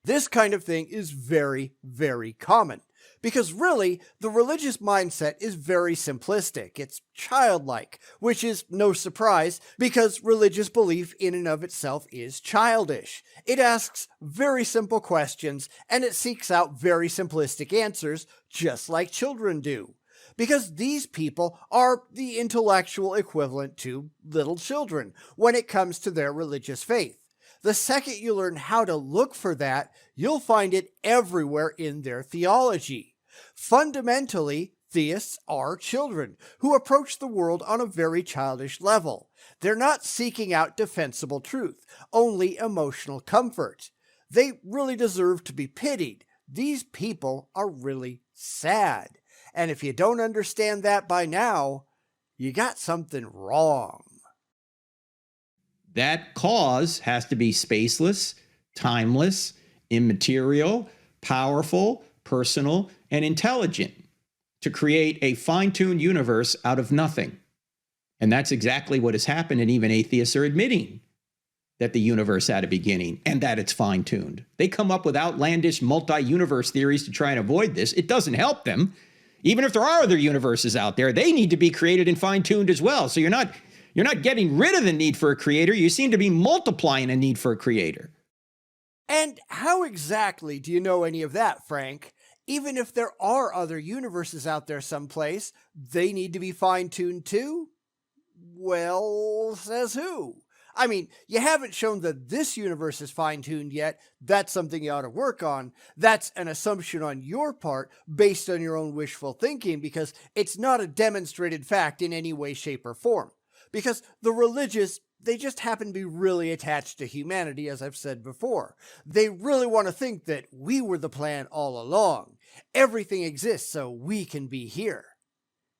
This kind of thing is very, very common because really the religious mindset is very simplistic. It's childlike, which is no surprise because religious belief in and of itself is childish. It asks very simple questions and it seeks out very simplistic answers just like children do. Because these people are the intellectual equivalent to little children when it comes to their religious faith. The second you learn how to look for that, you'll find it everywhere in their theology. Fundamentally, theists are children who approach the world on a very childish level. They're not seeking out defensible truth, only emotional comfort. They really deserve to be pitied. These people are really sad. And if you don't understand that by now, you got something wrong. That cause has to be spaceless, timeless, immaterial, powerful, personal, and intelligent to create a fine-tuned universe out of nothing. And that's exactly what has happened, and even atheists are admitting that the universe had a beginning and that it's fine-tuned. They come up with outlandish multi-universe theories to try and avoid this. It doesn't help them. Even if there are other universes out there, they need to be created and fine-tuned as well. So you're not getting rid of the need for a creator. You seem to be multiplying a need for a creator. And how exactly do you know any of that, Frank? Even if there are other universes out there someplace, they need to be fine-tuned too? Well, says who? I mean, you haven't shown that this universe is fine-tuned yet. That's something you ought to work on. That's an assumption on your part based on your own wishful thinking because it's not a demonstrated fact in any way, shape, or form. Because the religious, they just happen to be really attached to humanity, as I've said before. They really want to think that we were the plan all along. Everything exists so we can be here.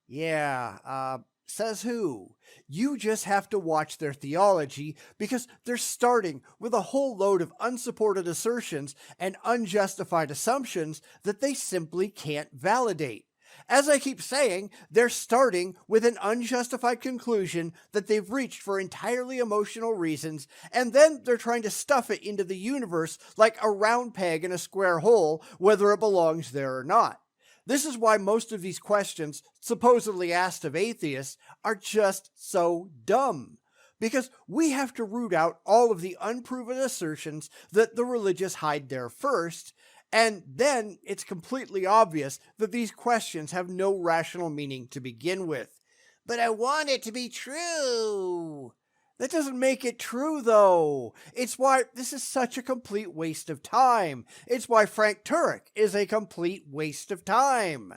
Yeah, says who? You just have to watch their theology because they're starting with a whole load of unsupported assertions and unjustified assumptions that they simply can't validate. As I keep saying, they're starting with an unjustified conclusion that they've reached for entirely emotional reasons, and then they're trying to stuff it into the universe like a round peg in a square hole, whether it belongs there or not. This is why most of these questions, supposedly asked of atheists, are just so dumb. Because we have to root out all of the unproven assertions that the religious hide there first, and then it's completely obvious that these questions have no rational meaning to begin with. But I want it to be true. That doesn't make it true, though. It's why this is such a complete waste of time. It's why Frank Turek is a complete waste of time.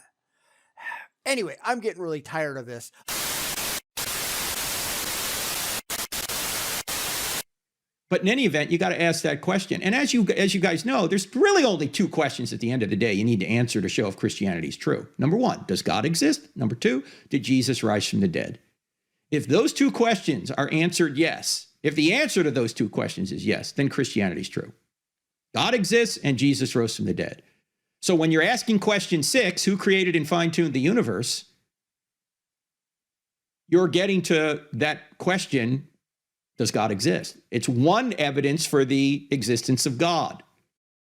Anyway, I'm getting really tired of this. But in any event, you got to ask that question. And as you guys know, there's really only two questions at the end of the day you need to answer to show if Christianity is true. Number one, does God exist? Number two, did Jesus rise from the dead? If those two questions are answered yes, if the answer to those two questions is yes, then Christianity is true. God exists and Jesus rose from the dead. So when you're asking question 6, who created and fine-tuned the universe, you're getting to that question, does God exist? It's one evidence for the existence of God.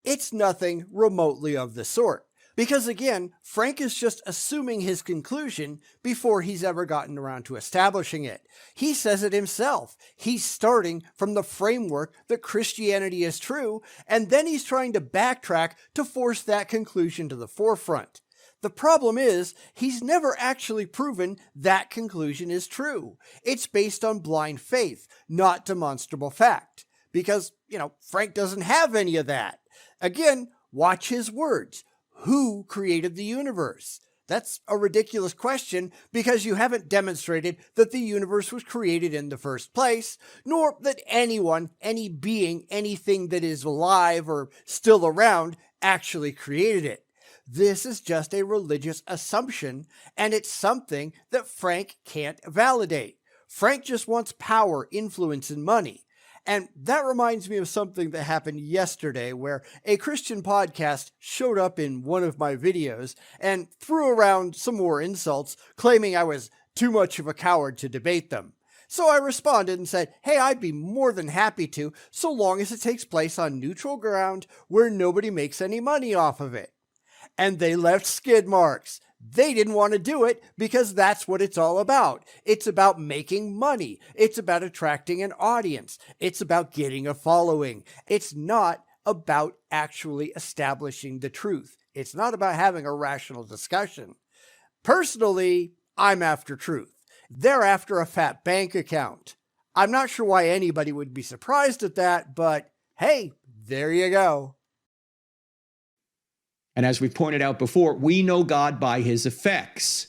It's nothing remotely of the sort. Because again, Frank is just assuming his conclusion before he's ever gotten around to establishing it. He says it himself. He's starting from the framework that Christianity is true, and then he's trying to backtrack to force that conclusion to the forefront. The problem is, he's never actually proven that conclusion is true. It's based on blind faith, not demonstrable fact. Because, Frank doesn't have any of that. Again, watch his words. Who created the universe? That's a ridiculous question because you haven't demonstrated that the universe was created in the first place, nor that anyone, any being, anything that is alive or still around actually created it. This is just a religious assumption, and it's something that Frank can't validate. Frank just wants power, influence, and money. And that reminds me of something that happened yesterday where a Christian podcast showed up in one of my videos and threw around some more insults, claiming I was too much of a coward to debate them. So I responded and said, hey, I'd be more than happy to, so long as it takes place on neutral ground where nobody makes any money off of it. And they left skid marks. They didn't want to do it because that's what it's all about. It's about making money. It's about attracting an audience. It's about getting a following. It's not about actually establishing the truth. It's not about having a rational discussion. Personally, I'm after truth. They're after a fat bank account. I'm not sure why anybody would be surprised at that, but hey, there you go. And as we pointed out before, we know God by his effects.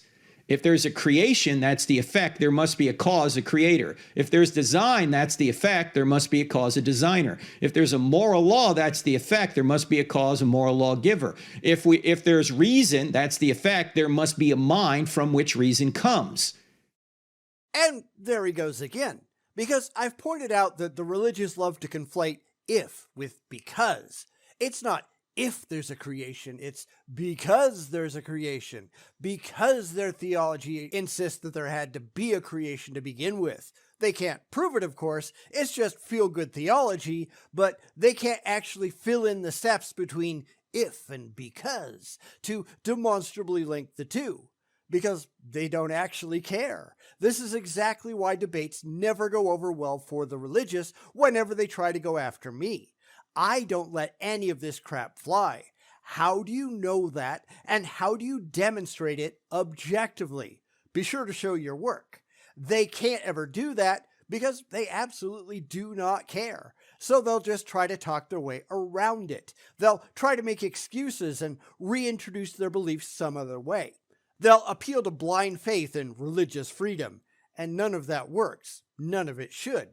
If there's a creation, that's the effect. There must be a cause, a creator. If there's design, that's the effect. There must be a cause, a designer. If there's a moral law, that's the effect. There must be a cause, a moral lawgiver. If there's reason, that's the effect. There must be a mind from which reason comes. And there he goes again. Because I've pointed out that the religious love to conflate if with because. It's not if there's a creation, it's because there's a creation, because their theology insists that there had to be a creation to begin with. They can't prove it, of course, it's just feel-good theology, but they can't actually fill in the steps between if and because to demonstrably link the two, because they don't actually care. This is exactly why debates never go over well for the religious whenever they try to go after me. I don't let any of this crap fly. How do you know that, and how do you demonstrate it objectively? Be sure to show your work. They can't ever do that because they absolutely do not care. So they'll just try to talk their way around it. They'll try to make excuses and reintroduce their beliefs some other way. They'll appeal to blind faith and religious freedom, and none of that works. None of it should.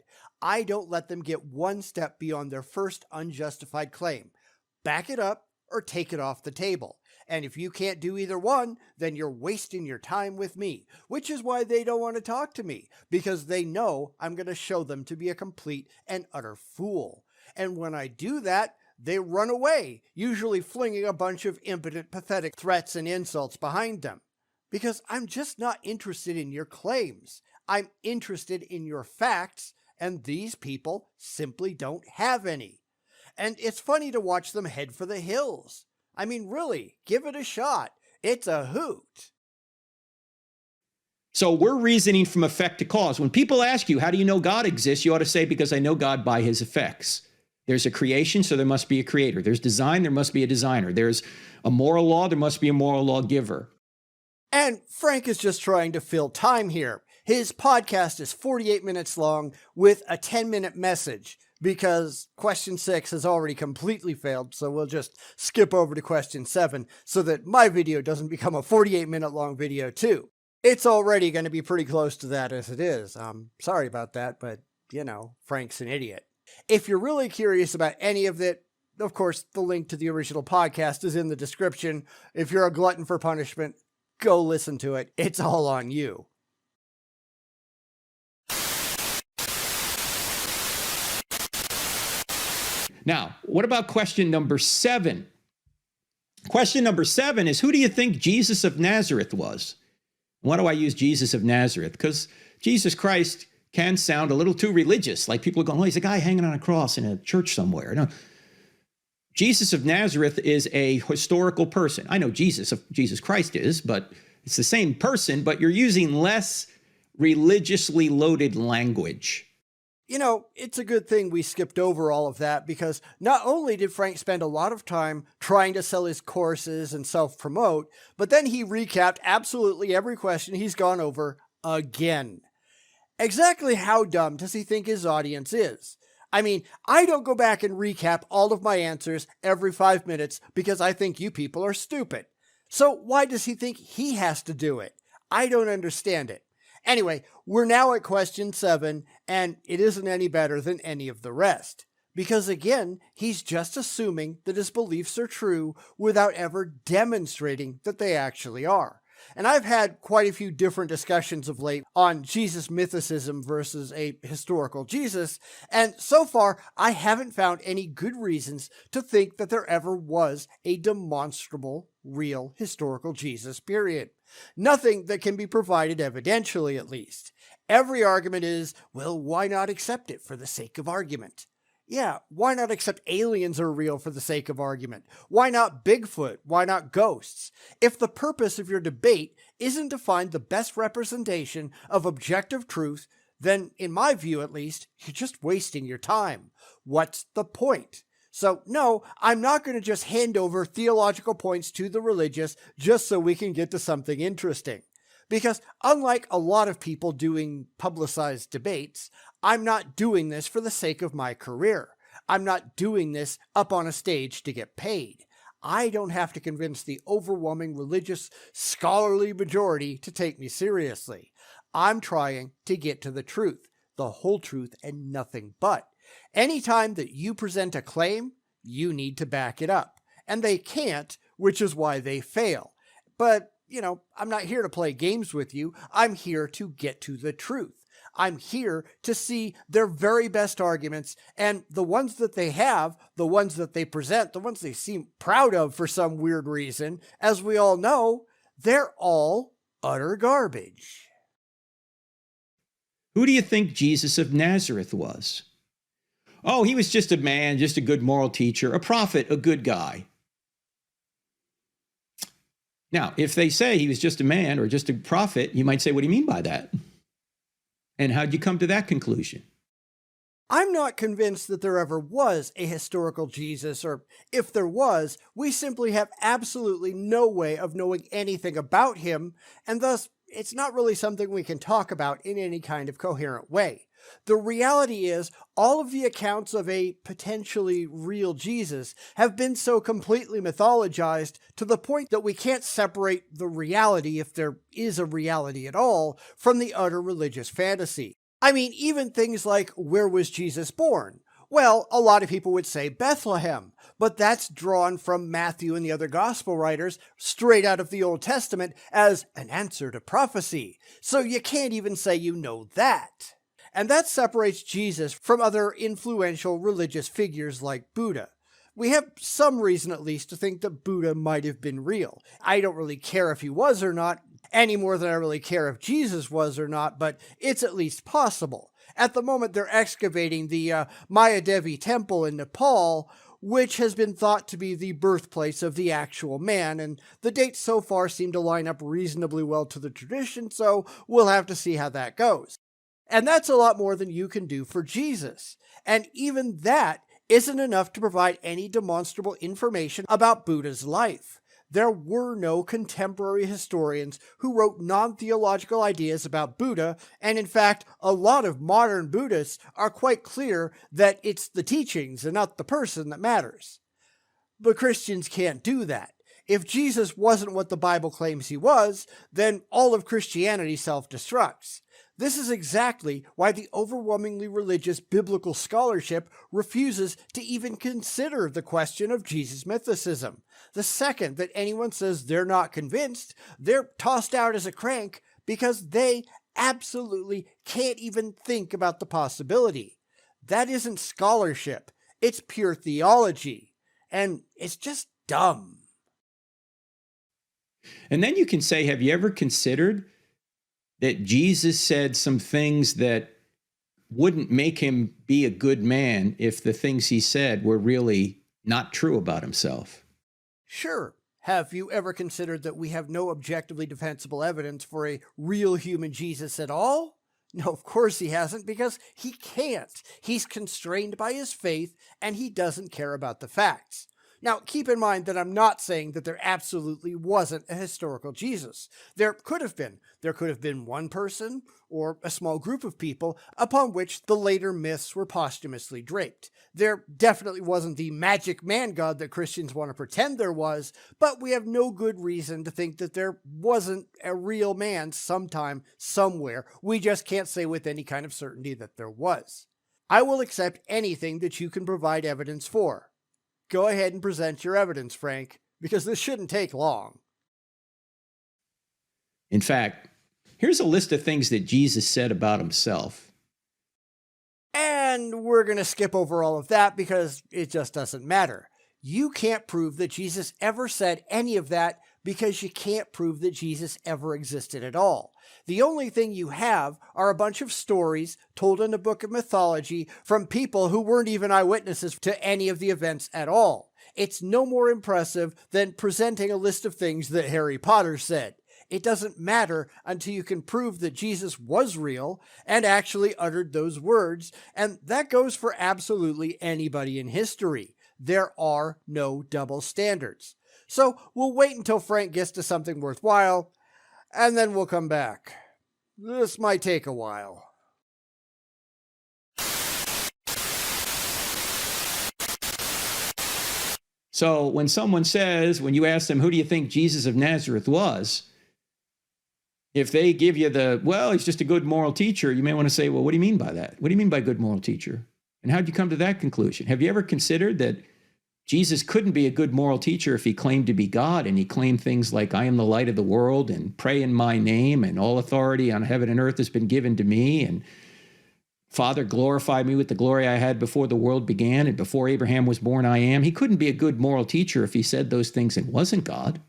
I don't let them get one step beyond their first unjustified claim. Back it up or take it off the table. And if you can't do either one, then you're wasting your time with me, which is why they don't want to talk to me, because they know I'm going to show them to be a complete and utter fool. And when I do that, they run away, usually flinging a bunch of impotent, pathetic threats and insults behind them. because I'm just not interested in your claims. I'm interested in your facts, and these people simply don't have any. And it's funny to watch them head for the hills. I mean, really, give it a shot. It's a hoot. So we're reasoning from effect to cause. When people ask you, how do you know God exists? You ought to say, because I know God by his effects. There's a creation, so there must be a creator. There's design, there must be a designer. There's a moral law, there must be a moral lawgiver. And Frank is just trying to fill time here. His podcast is 48 minutes long with a 10-minute message because question 6 has already completely failed, so we'll just skip over to question 7 so that my video doesn't become a 48-minute long video too. It's already going to be pretty close to that as it is. Sorry about that, but, Frank's an idiot. If you're really curious about any of it, of course, the link to the original podcast is in the description. If you're a glutton for punishment, go listen to it. It's all on you. Now, what about question number 7? Question number 7 is, who do you think Jesus of Nazareth was? Why do I use Jesus of Nazareth? Because Jesus Christ can sound a little too religious. Like people are going, oh, he's a guy hanging on a cross in a church somewhere. No. Jesus of Nazareth is a historical person. I know Jesus Christ is, but it's the same person, but you're using less religiously loaded language. It's a good thing we skipped over all of that because not only did Frank spend a lot of time trying to sell his courses and self-promote, but then he recapped absolutely every question he's gone over again. Exactly how dumb does he think his audience is? I mean, I don't go back and recap all of my answers every 5 minutes because I think you people are stupid. So why does he think he has to do it? I don't understand it. Anyway, we're now at question 7, and it isn't any better than any of the rest. Because again, he's just assuming that his beliefs are true without ever demonstrating that they actually are. And I've had quite a few different discussions of late on Jesus mythicism versus a historical Jesus, and so far I haven't found any good reasons to think that there ever was a demonstrable, real historical Jesus, period. Nothing that can be provided evidentially, at least. Every argument is, well, why not accept it for the sake of argument? Yeah, why not accept aliens are real for the sake of argument? Why not Bigfoot? Why not ghosts? If the purpose of your debate isn't to find the best representation of objective truth, then, in my view at least, you're just wasting your time. What's the point? So, no, I'm not going to just hand over theological points to the religious just so we can get to something interesting. Because unlike a lot of people doing publicized debates, I'm not doing this for the sake of my career. I'm not doing this up on a stage to get paid. I don't have to convince the overwhelming religious scholarly majority to take me seriously. I'm trying to get to the truth, the whole truth and nothing but. Anytime that you present a claim, you need to back it up. And they can't, which is why they fail. But, I'm not here to play games with you. I'm here to get to the truth. I'm here to see their very best arguments, and the ones that they have, the ones that they present, the ones they seem proud of for some weird reason, as we all know, they're all utter garbage. Who do you think Jesus of Nazareth was? Oh, he was just a man, just a good moral teacher, a prophet, a good guy. Now, if they say he was just a man or just a prophet, you might say, what do you mean by that? And how'd you come to that conclusion? I'm not convinced that there ever was a historical Jesus, or if there was, we simply have absolutely no way of knowing anything about him, and thus it's not really something we can talk about in any kind of coherent way. The reality is, all of the accounts of a potentially real Jesus have been so completely mythologized to the point that we can't separate the reality, if there is a reality at all, from the utter religious fantasy. I mean, even things like, where was Jesus born? Well, a lot of people would say Bethlehem, but that's drawn from Matthew and the other gospel writers straight out of the Old Testament as an answer to prophecy. So you can't even say you know that. And that separates Jesus from other influential religious figures like Buddha. We have some reason at least to think that Buddha might have been real. I don't really care if he was or not. any more than I really care if Jesus was or not, but it's at least possible. At the moment, they're excavating the Maya Devi temple in Nepal, which has been thought to be the birthplace of the actual man, and the dates so far seem to line up reasonably well to the tradition, so we'll have to see how that goes. And that's a lot more than you can do for Jesus. And even that isn't enough to provide any demonstrable information about Buddha's life. There were no contemporary historians who wrote non-theological ideas about Buddha, and in fact, a lot of modern Buddhists are quite clear that it's the teachings and not the person that matters. But Christians can't do that. If Jesus wasn't what the Bible claims he was, then all of Christianity self-destructs. This is exactly why the overwhelmingly religious biblical scholarship refuses to even consider the question of Jesus' mythicism. The second that anyone says they're not convinced, they're tossed out as a crank because they absolutely can't even think about the possibility. That isn't scholarship, it's pure theology, and it's just dumb. And then you can say, have you ever considered that Jesus said some things that wouldn't make him be a good man if the things he said were really not true about himself? Sure. Have you ever considered that we have no objectively defensible evidence for a real human Jesus at all? No, of course he hasn't, because he can't. He's constrained by his faith, and he doesn't care about the facts. Now, keep in mind that I'm not saying that there absolutely wasn't a historical Jesus. There could have been. There could have been one person or a small group of people upon which the later myths were posthumously draped. There definitely wasn't the magic man god that Christians want to pretend there was, but we have no good reason to think that there wasn't a real man sometime, somewhere. We just can't say with any kind of certainty that there was. I will accept anything that you can provide evidence for. Go ahead and present your evidence, Frank, because this shouldn't take long. In fact, here's a list of things that Jesus said about himself. And we're going to skip over all of that because it just doesn't matter. You can't prove that Jesus ever said any of that because you can't prove that Jesus ever existed at all. The only thing you have are a bunch of stories told in a book of mythology from people who weren't even eyewitnesses to any of the events at all. It's no more impressive than presenting a list of things that Harry Potter said. It doesn't matter until you can prove that Jesus was real and actually uttered those words, and that goes for absolutely anybody in history. There are no double standards. So we'll wait until Frank gets to something worthwhile, and then we'll come back. This might take a while. So when someone says, when you ask them, who do you think Jesus of Nazareth was? If they give you well, he's just a good moral teacher, you may want to say, well, what do you mean by that? What do you mean by good moral teacher? And how'd you come to that conclusion? Have you ever considered that Jesus couldn't be a good moral teacher if he claimed to be God, and he claimed things like, I am the light of the world, and pray in my name, and all authority on heaven and earth has been given to me, and Father, glorify me with the glory I had before the world began, and before Abraham was born, I am. He couldn't be a good moral teacher if he said those things and wasn't God.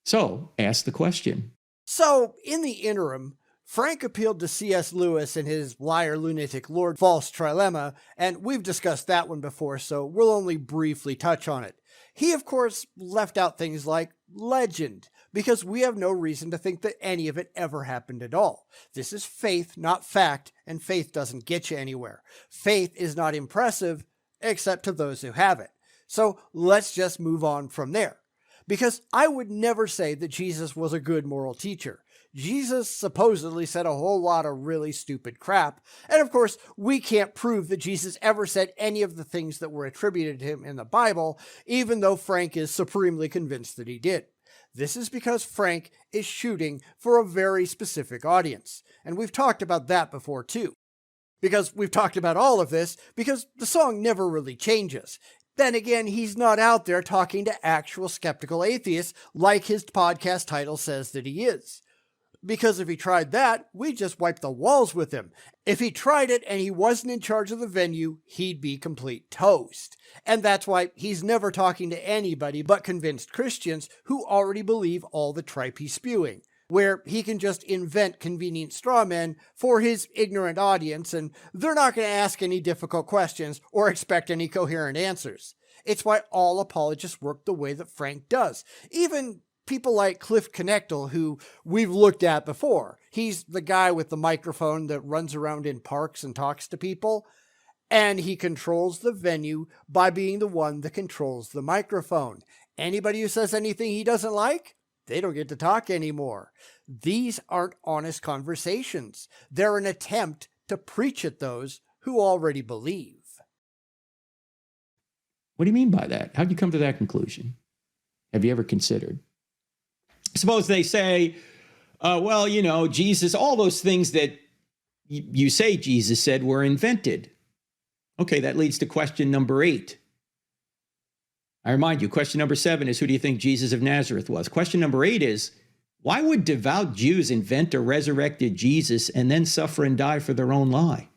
So, ask the question. So, in the interim, Frank appealed to C.S. Lewis in his Liar, Lunatic, Lord, False Trilemma, and we've discussed that one before, so we'll only briefly touch on it. He, of course, left out things like legend, because we have no reason to think that any of it ever happened at all. This is faith, not fact, and faith doesn't get you anywhere. Faith is not impressive, except to those who have it. So let's just move on from there. Because I would never say that Jesus was a good moral teacher. Jesus supposedly said a whole lot of really stupid crap, and of course, we can't prove that Jesus ever said any of the things that were attributed to him in the Bible, even though Frank is supremely convinced that he did. This is because Frank is shooting for a very specific audience, and we've talked about that before too. Because we've talked about all of this, because the song never really changes. Then again, he's not out there talking to actual skeptical atheists like his podcast title says that he is. because if he tried that, we'd just wipe the walls with him. If he tried it and he wasn't in charge of the venue, he'd be complete toast. And that's why he's never talking to anybody but convinced Christians who already believe all the tripe he's spewing, where he can just invent convenient straw men for his ignorant audience, and they're not going to ask any difficult questions or expect any coherent answers. It's why all apologists work the way that Frank does. Even people like Cliff Knechtel, who we've looked at before. He's the guy with the microphone that runs around in parks and talks to people, and he controls the venue by being the one that controls the microphone. Anybody who says anything he doesn't like, they don't get to talk anymore. These aren't honest conversations. They're an attempt to preach at those who already believe. What do you mean by that? How'd you come to that conclusion? Have you ever considered? Suppose they say, well, you know, Jesus, all those things that you say Jesus said were invented. Okay, that leads to question number 8. I remind you, question number 7 is, who do you think Jesus of Nazareth was? Question number 8 is, why would devout Jews invent a resurrected Jesus and then suffer and die for their own lie?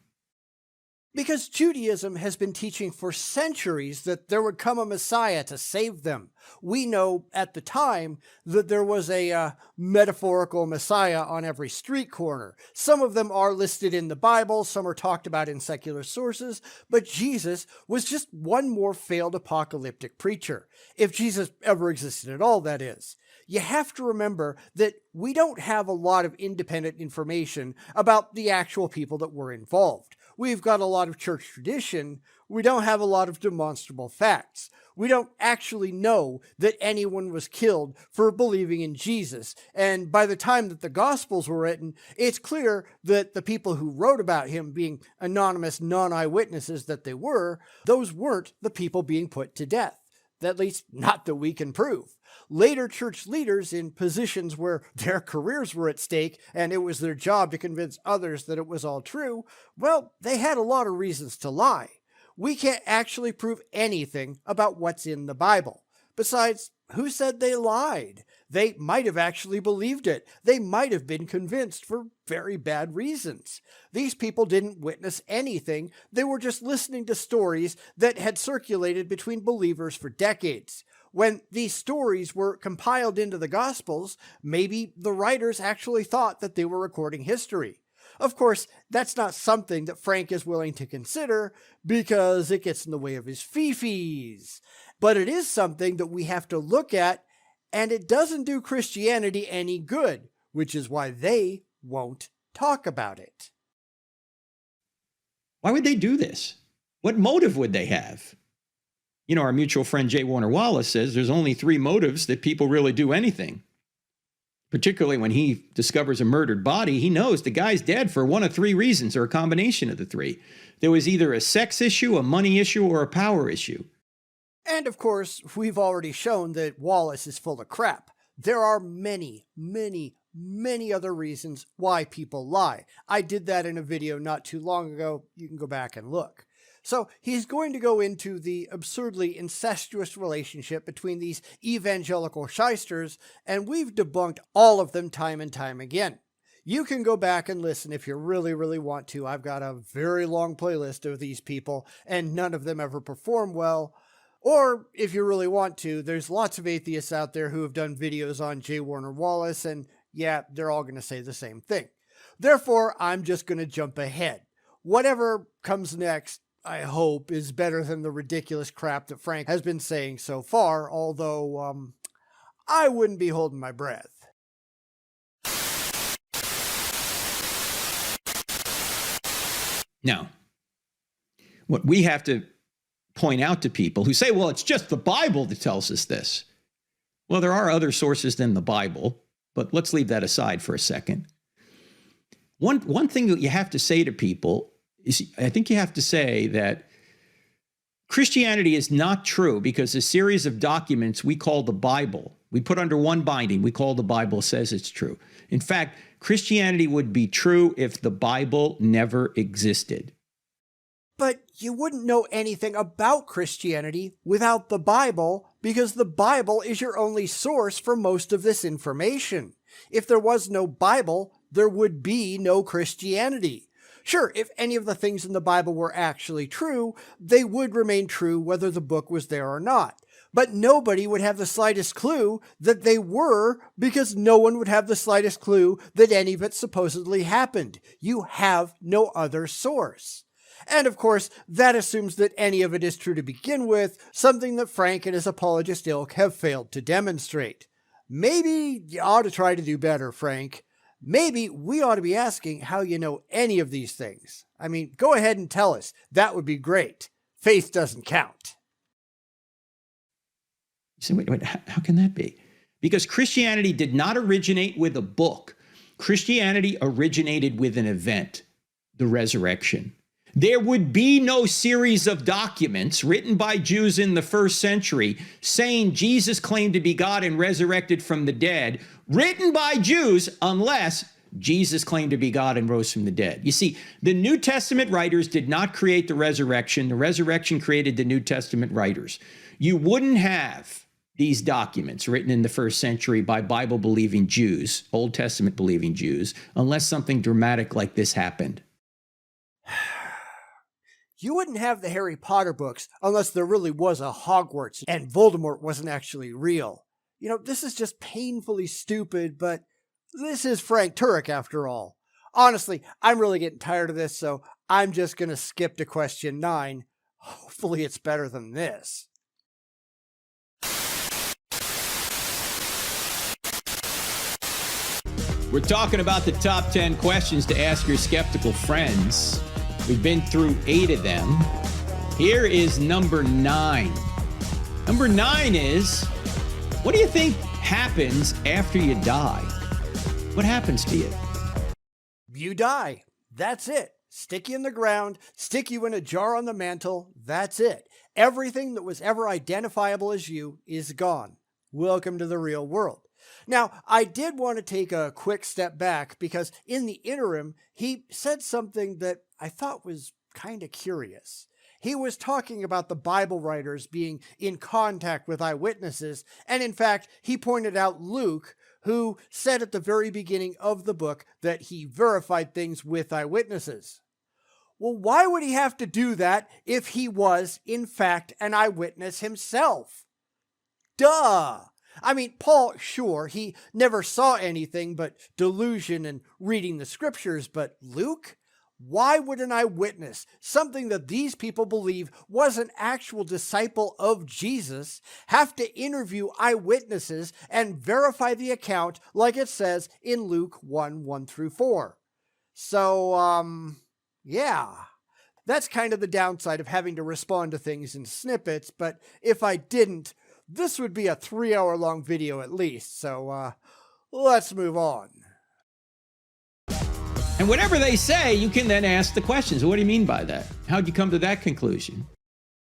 Because Judaism has been teaching for centuries that there would come a Messiah to save them. We know at the time that there was a metaphorical Messiah on every street corner. Some of them are listed in the Bible, some are talked about in secular sources, but Jesus was just one more failed apocalyptic preacher. If Jesus ever existed at all, that is. You have to remember that we don't have a lot of independent information about the actual people that were involved. We've got a lot of church tradition. We don't have a lot of demonstrable facts. We don't actually know that anyone was killed for believing in Jesus. And by the time that the Gospels were written, it's clear that the people who wrote about him, being anonymous non-eyewitnesses that they were, those weren't the people being put to death. At least not that we can prove. Later church leaders in positions where their careers were at stake and it was their job to convince others that it was all true, well, they had a lot of reasons to lie. We can't actually prove anything about what's in the Bible. Besides, who said they lied? They might have actually believed it. They might have been convinced for very bad reasons. These people didn't witness anything. They were just listening to stories that had circulated between believers for decades. When these stories were compiled into the Gospels, maybe the writers actually thought that they were recording history. Of course, that's not something that Frank is willing to consider because it gets in the way of his fee-fees. But it is something that we have to look at, and it doesn't do Christianity any good, which is why they won't talk about it. Why would they do this? What motive would they have? You know, our mutual friend J. Warner Wallace says there's only 3 motives that people really do anything. Particularly when he discovers a murdered body, he knows the guy's dead for one of 3 reasons, or a combination of the 3. There was either a sex issue, a money issue, or a power issue. And of course, we've already shown that Wallace is full of crap. There are many other reasons why people lie. I did that in a video not too long ago. You can go back and look. So he's going to go into the absurdly incestuous relationship between these evangelical shysters, and we've debunked all of them time and time again. You can go back and listen if you really want to. I've got a very long playlist of these people, and none of them ever perform well. Or, if you really want to, there's lots of atheists out there who have done videos on J. Warner Wallace, and yeah, they're all going to say the same thing. Therefore, I'm just going to jump ahead. Whatever comes next, I hope, is better than the ridiculous crap that Frank has been saying so far, although, I wouldn't be holding my breath. Now, what we have to point out to people who say, well, it's just the Bible that tells us this. Well, there are other sources than the Bible, but let's leave that aside for a second. One thing that you have to say to people is, I think you have to say that Christianity is not true because a series of documents we call the Bible, we put under one binding, we call the Bible, says it's true. In fact, Christianity would be true if the Bible never existed. But you wouldn't know anything about Christianity without the Bible, because the Bible is your only source for most of this information. If there was no Bible, there would be no Christianity. Sure, if any of the things in the Bible were actually true, they would remain true whether the book was there or not. But nobody would have the slightest clue that they were, because no one would have the slightest clue that any of it supposedly happened. You have no other source. And of course, that assumes that any of it is true to begin with, something that Frank and his apologist ilk have failed to demonstrate. Maybe you ought to try to do better, Frank. Maybe we ought to be asking how you know any of these things. I mean, go ahead and tell us. That would be great. Faith doesn't count. So wait, how can that be? Because Christianity did not originate with a book. Christianity originated with an event, the resurrection. There would be no series of documents written by Jews in the first century saying Jesus claimed to be God and resurrected from the dead, written by Jews, unless Jesus claimed to be God and rose from the dead. You see, the New Testament writers did not create the resurrection. The resurrection created the New Testament writers. You wouldn't have these documents written in the first century by Bible-believing Jews, Old Testament-believing Jews, unless something dramatic like this happened. You wouldn't have the Harry Potter books unless there really was a Hogwarts and Voldemort wasn't actually real. You know, this is just painfully stupid, but this is Frank Turek after all. Honestly, I'm really getting tired of this, so I'm just going to skip to question 9. Hopefully it's better than this. We're talking about the top 10 questions to ask your skeptical friends. We've been through 8 of them. Here is number 9. Number 9 is, what do you think happens after you die? What happens to you? You die. That's it. Stick you in the ground, stick you in a jar on the mantle. That's it. Everything that was ever identifiable as you is gone. Welcome to the real world. Now, I did want to take a quick step back because in the interim, he said something that I thought was kind of curious. He was talking about the Bible writers being in contact with eyewitnesses, and in fact, he pointed out Luke, who said at the very beginning of the book that he verified things with eyewitnesses. Well, why would he have to do that if he was, in fact, an eyewitness himself? Duh! I mean, Paul, sure, he never saw anything but delusion and reading the scriptures, but Luke? Why would an eyewitness, something that these people believe was an actual disciple of Jesus, have to interview eyewitnesses and verify the account like it says in Luke 1:1-4? So, yeah, that's kind of the downside of having to respond to things in snippets, but if I didn't, this would be a 3-hour-long video at least, so let's move on. And whatever they say, you can then ask the questions. What do you mean by that? How'd you come to that conclusion?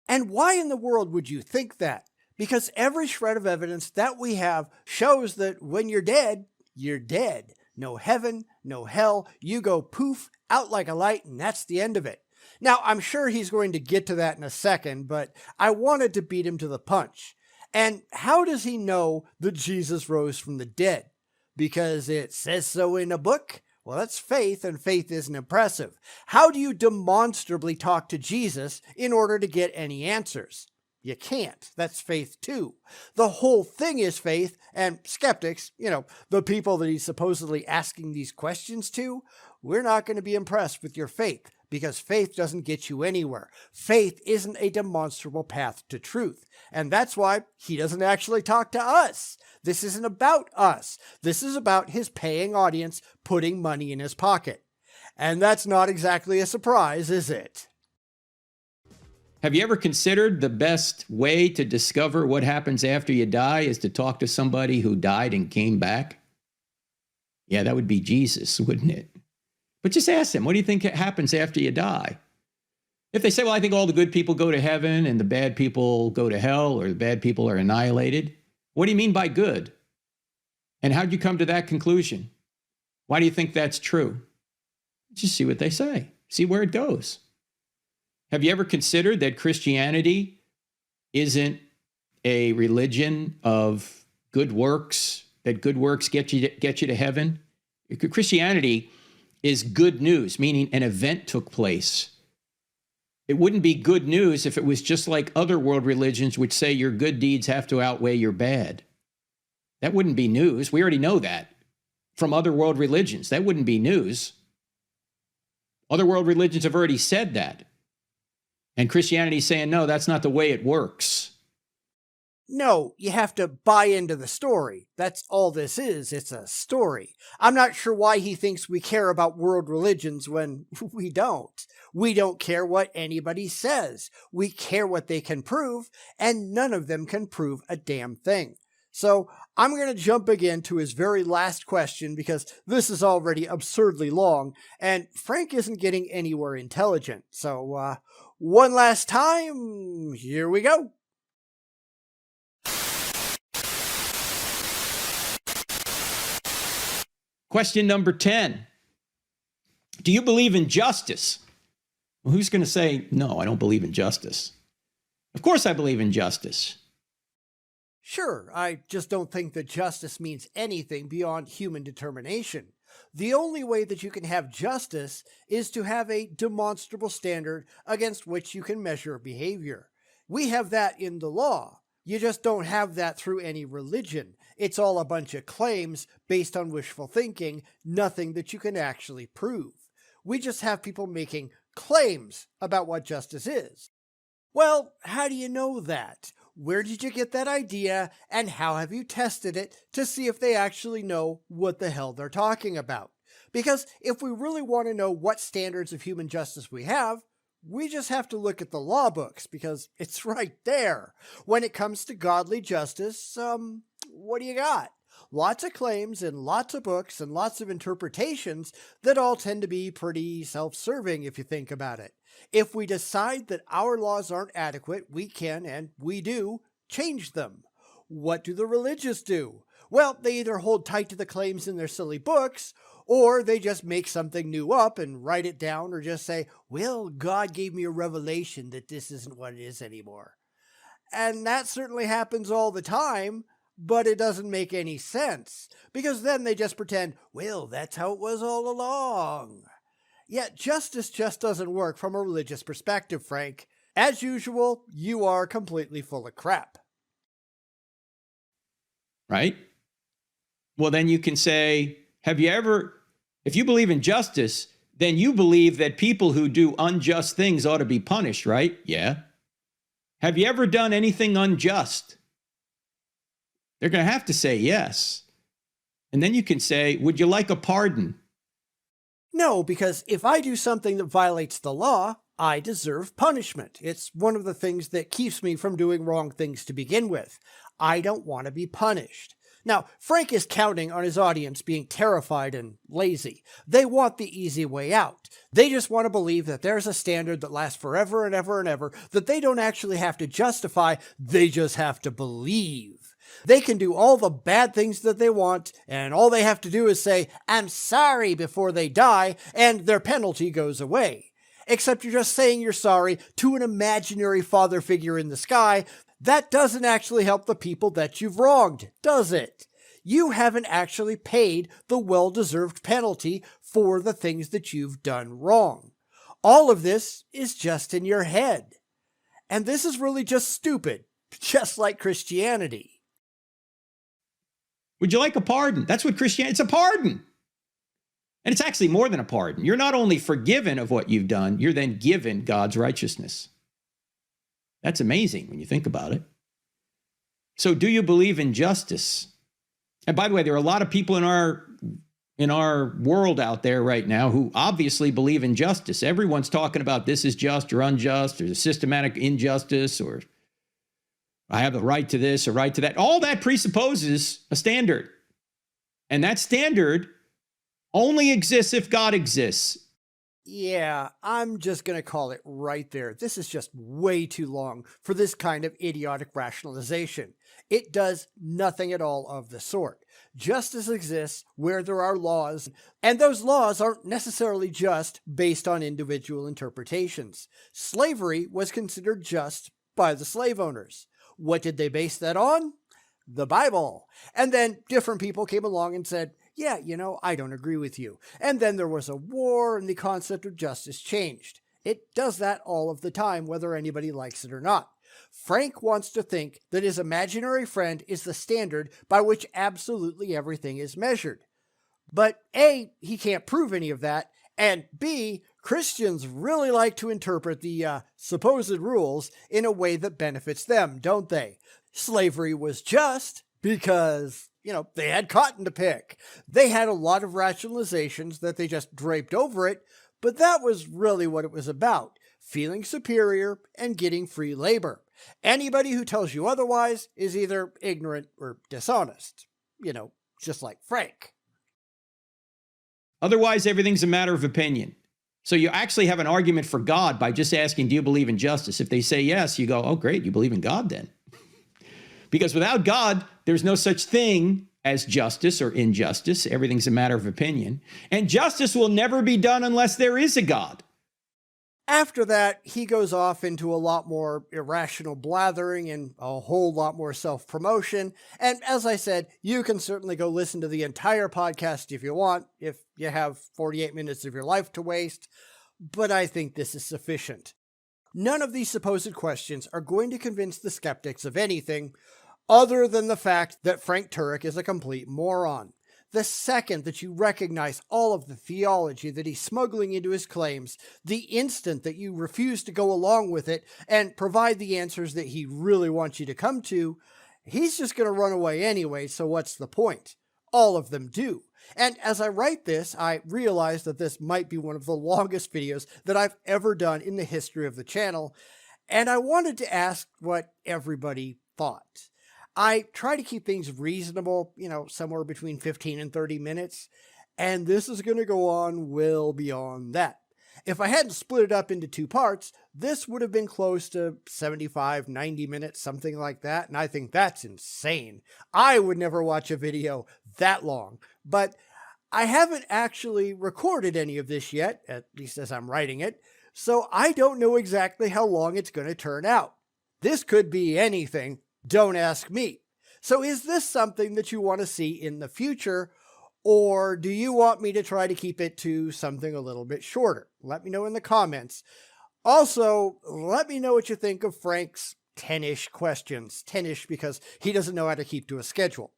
And why in the world would you think that? Because every shred of evidence that we have shows that when you're dead, you're dead. No heaven, no hell. You go poof, out like a light, and that's the end of it. Now, I'm sure he's going to get to that in a second, but I wanted to beat him to the punch. And how does he know that Jesus rose from the dead? Because it says so in a book? Well, that's faith, and faith isn't impressive. How do you demonstrably talk to Jesus in order to get any answers? You can't. That's faith too. The whole thing is faith, and skeptics, the people that he's supposedly asking these questions to, we're not going to be impressed with your faith, because faith doesn't get you anywhere. Faith isn't a demonstrable path to truth. And that's why he doesn't actually talk to us. This isn't about us. This is about his paying audience putting money in his pocket. And that's not exactly a surprise, is it? Have you ever considered the best way to discover what happens after you die is to talk to somebody who died and came back? Yeah, that would be Jesus, wouldn't it? But just ask them, what do you think happens after you die? If they say, well, I think all the good people go to heaven and the bad people go to hell, or the bad people are annihilated, what do you mean by good? And how'd you come to that conclusion? Why do you think that's true? Just see what they say. See where it goes. Have you ever considered that Christianity isn't a religion of good works that good works get you to heaven. Christianity is good news, meaning an event took place. It wouldn't be good news if it was just like other world religions, which say your good deeds have to outweigh your bad. That wouldn't be news. We already know that from other world religions. That wouldn't be news. Other world religions have already said that. And Christianity's saying, no, that's not the way it works. No, you have to buy into the story. That's all this is. It's a story. I'm not sure why he thinks we care about world religions when we don't. We don't care what anybody says. We care what they can prove, and none of them can prove a damn thing. So I'm going to jump again to his very last question because this is already absurdly long, and Frank isn't getting anywhere intelligent. So one last time, here we go. Question number 10. Do you believe in justice? Well, who's going to say, no, I don't believe in justice? Of course I believe in justice. Sure, I just don't think that justice means anything beyond human determination. The only way that you can have justice is to have a demonstrable standard against which you can measure behavior. We have that in the law. You just don't have that through any religion. It's all a bunch of claims based on wishful thinking, nothing that you can actually prove. We just have people making claims about what justice is. Well, how do you know that? Where did you get that idea, and how have you tested it to see if they actually know what the hell they're talking about? Because if we really want to know what standards of human justice we have, we just have to look at the law books, because it's right there. When it comes to godly justice, what do you got? Lots of claims and lots of books and lots of interpretations that all tend to be pretty self-serving if you think about it. If we decide that our laws aren't adequate, we can, and we do, change them. What do the religious do? Well, they either hold tight to the claims in their silly books, or they just make something new up and write it down, or just say, well, God gave me a revelation that this isn't what it is anymore. And that certainly happens all the time, but it doesn't make any sense, because then they just pretend, well, that's how it was all along. Yet justice just doesn't work from a religious perspective, Frank. As usual, you are completely full of crap. Right? Well, then you can say, if you believe in justice, then you believe that people who do unjust things ought to be punished, right? Yeah. Have you ever done anything unjust? They're going to have to say yes. And then you can say, would you like a pardon? No, because if I do something that violates the law, I deserve punishment. It's one of the things that keeps me from doing wrong things to begin with. I don't want to be punished. Now, Frank is counting on his audience being terrified and lazy. They want the easy way out. They just want to believe that there's a standard that lasts forever and ever and ever, that they don't actually have to justify, they just have to believe. They can do all the bad things that they want, and all they have to do is say, I'm sorry, before they die, and their penalty goes away. Except you're just saying you're sorry to an imaginary father figure in the sky. That doesn't actually help the people that you've wronged, does it? You haven't actually paid the well-deserved penalty for the things that you've done wrong. All of this is just in your head. And this is really just stupid, just like Christianity. Would you like a pardon? That's what Christianity, it's a pardon. And it's actually more than a pardon. You're not only forgiven of what you've done, you're then given God's righteousness. That's amazing when you think about it. So do you believe in justice? And by the way, there are a lot of people in our world out there right now who obviously believe in justice. Everyone's talking about this is just or unjust, or systematic injustice, or I have a right to this, a right to that. All that presupposes a standard. And that standard only exists if God exists. Yeah, I'm just going to call it right there. This is just way too long for this kind of idiotic rationalization. It does nothing at all of the sort. Justice exists where there are laws, and those laws aren't necessarily just based on individual interpretations. Slavery was considered just by the slave owners. What did they base that on? the Bible. And then different people came along and said, yeah, I don't agree with you. And then there was a war and the concept of justice changed. It does that all of the time, whether anybody likes it or not. Frank wants to think that his imaginary friend is the standard by which absolutely everything is measured. But A, he can't prove any of that, and B, Christians really like to interpret the supposed rules in a way that benefits them, don't they? Slavery was just because, they had cotton to pick. They had a lot of rationalizations that they just draped over it, but that was really what it was about, feeling superior and getting free labor. Anybody who tells you otherwise is either ignorant or dishonest, just like Frank. Otherwise, everything's a matter of opinion. So you actually have an argument for God by just asking, do you believe in justice? If they say yes, you go, oh, great, you believe in God then. Because without God, there's no such thing as justice or injustice. Everything's a matter of opinion. And justice will never be done unless there is a God. After that, he goes off into a lot more irrational blathering and a whole lot more self-promotion. And as I said, you can certainly go listen to the entire podcast if you want, if you have 48 minutes of your life to waste. But I think this is sufficient. None of these supposed questions are going to convince the skeptics of anything other than the fact that Frank Turek is a complete moron. The second that you recognize all of the theology that he's smuggling into his claims, the instant that you refuse to go along with it and provide the answers that he really wants you to come to, he's just going to run away anyway, so what's the point? All of them do. And as I write this, I realize that this might be one of the longest videos that I've ever done in the history of the channel, and I wanted to ask what everybody thought. I try to keep things reasonable, somewhere between 15 and 30 minutes, and this is going to go on well beyond that. If I hadn't split it up into two parts, this would have been close to 75, 90 minutes, something like that, and I think that's insane. I would never watch a video that long, but I haven't actually recorded any of this yet, at least as I'm writing it, so I don't know exactly how long it's going to turn out. This could be anything. Don't ask me. So is this something that you want to see in the future, or do you want me to try to keep it to something a little bit shorter? Let me know in the comments. Also, let me know what you think of Frank's 10-ish questions. 10-ish because he doesn't know how to keep to a schedule.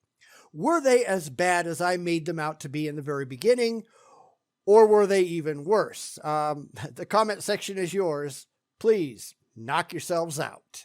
Were they as bad as I made them out to be in the very beginning, or were they even worse? The comment section is yours. Please knock yourselves out.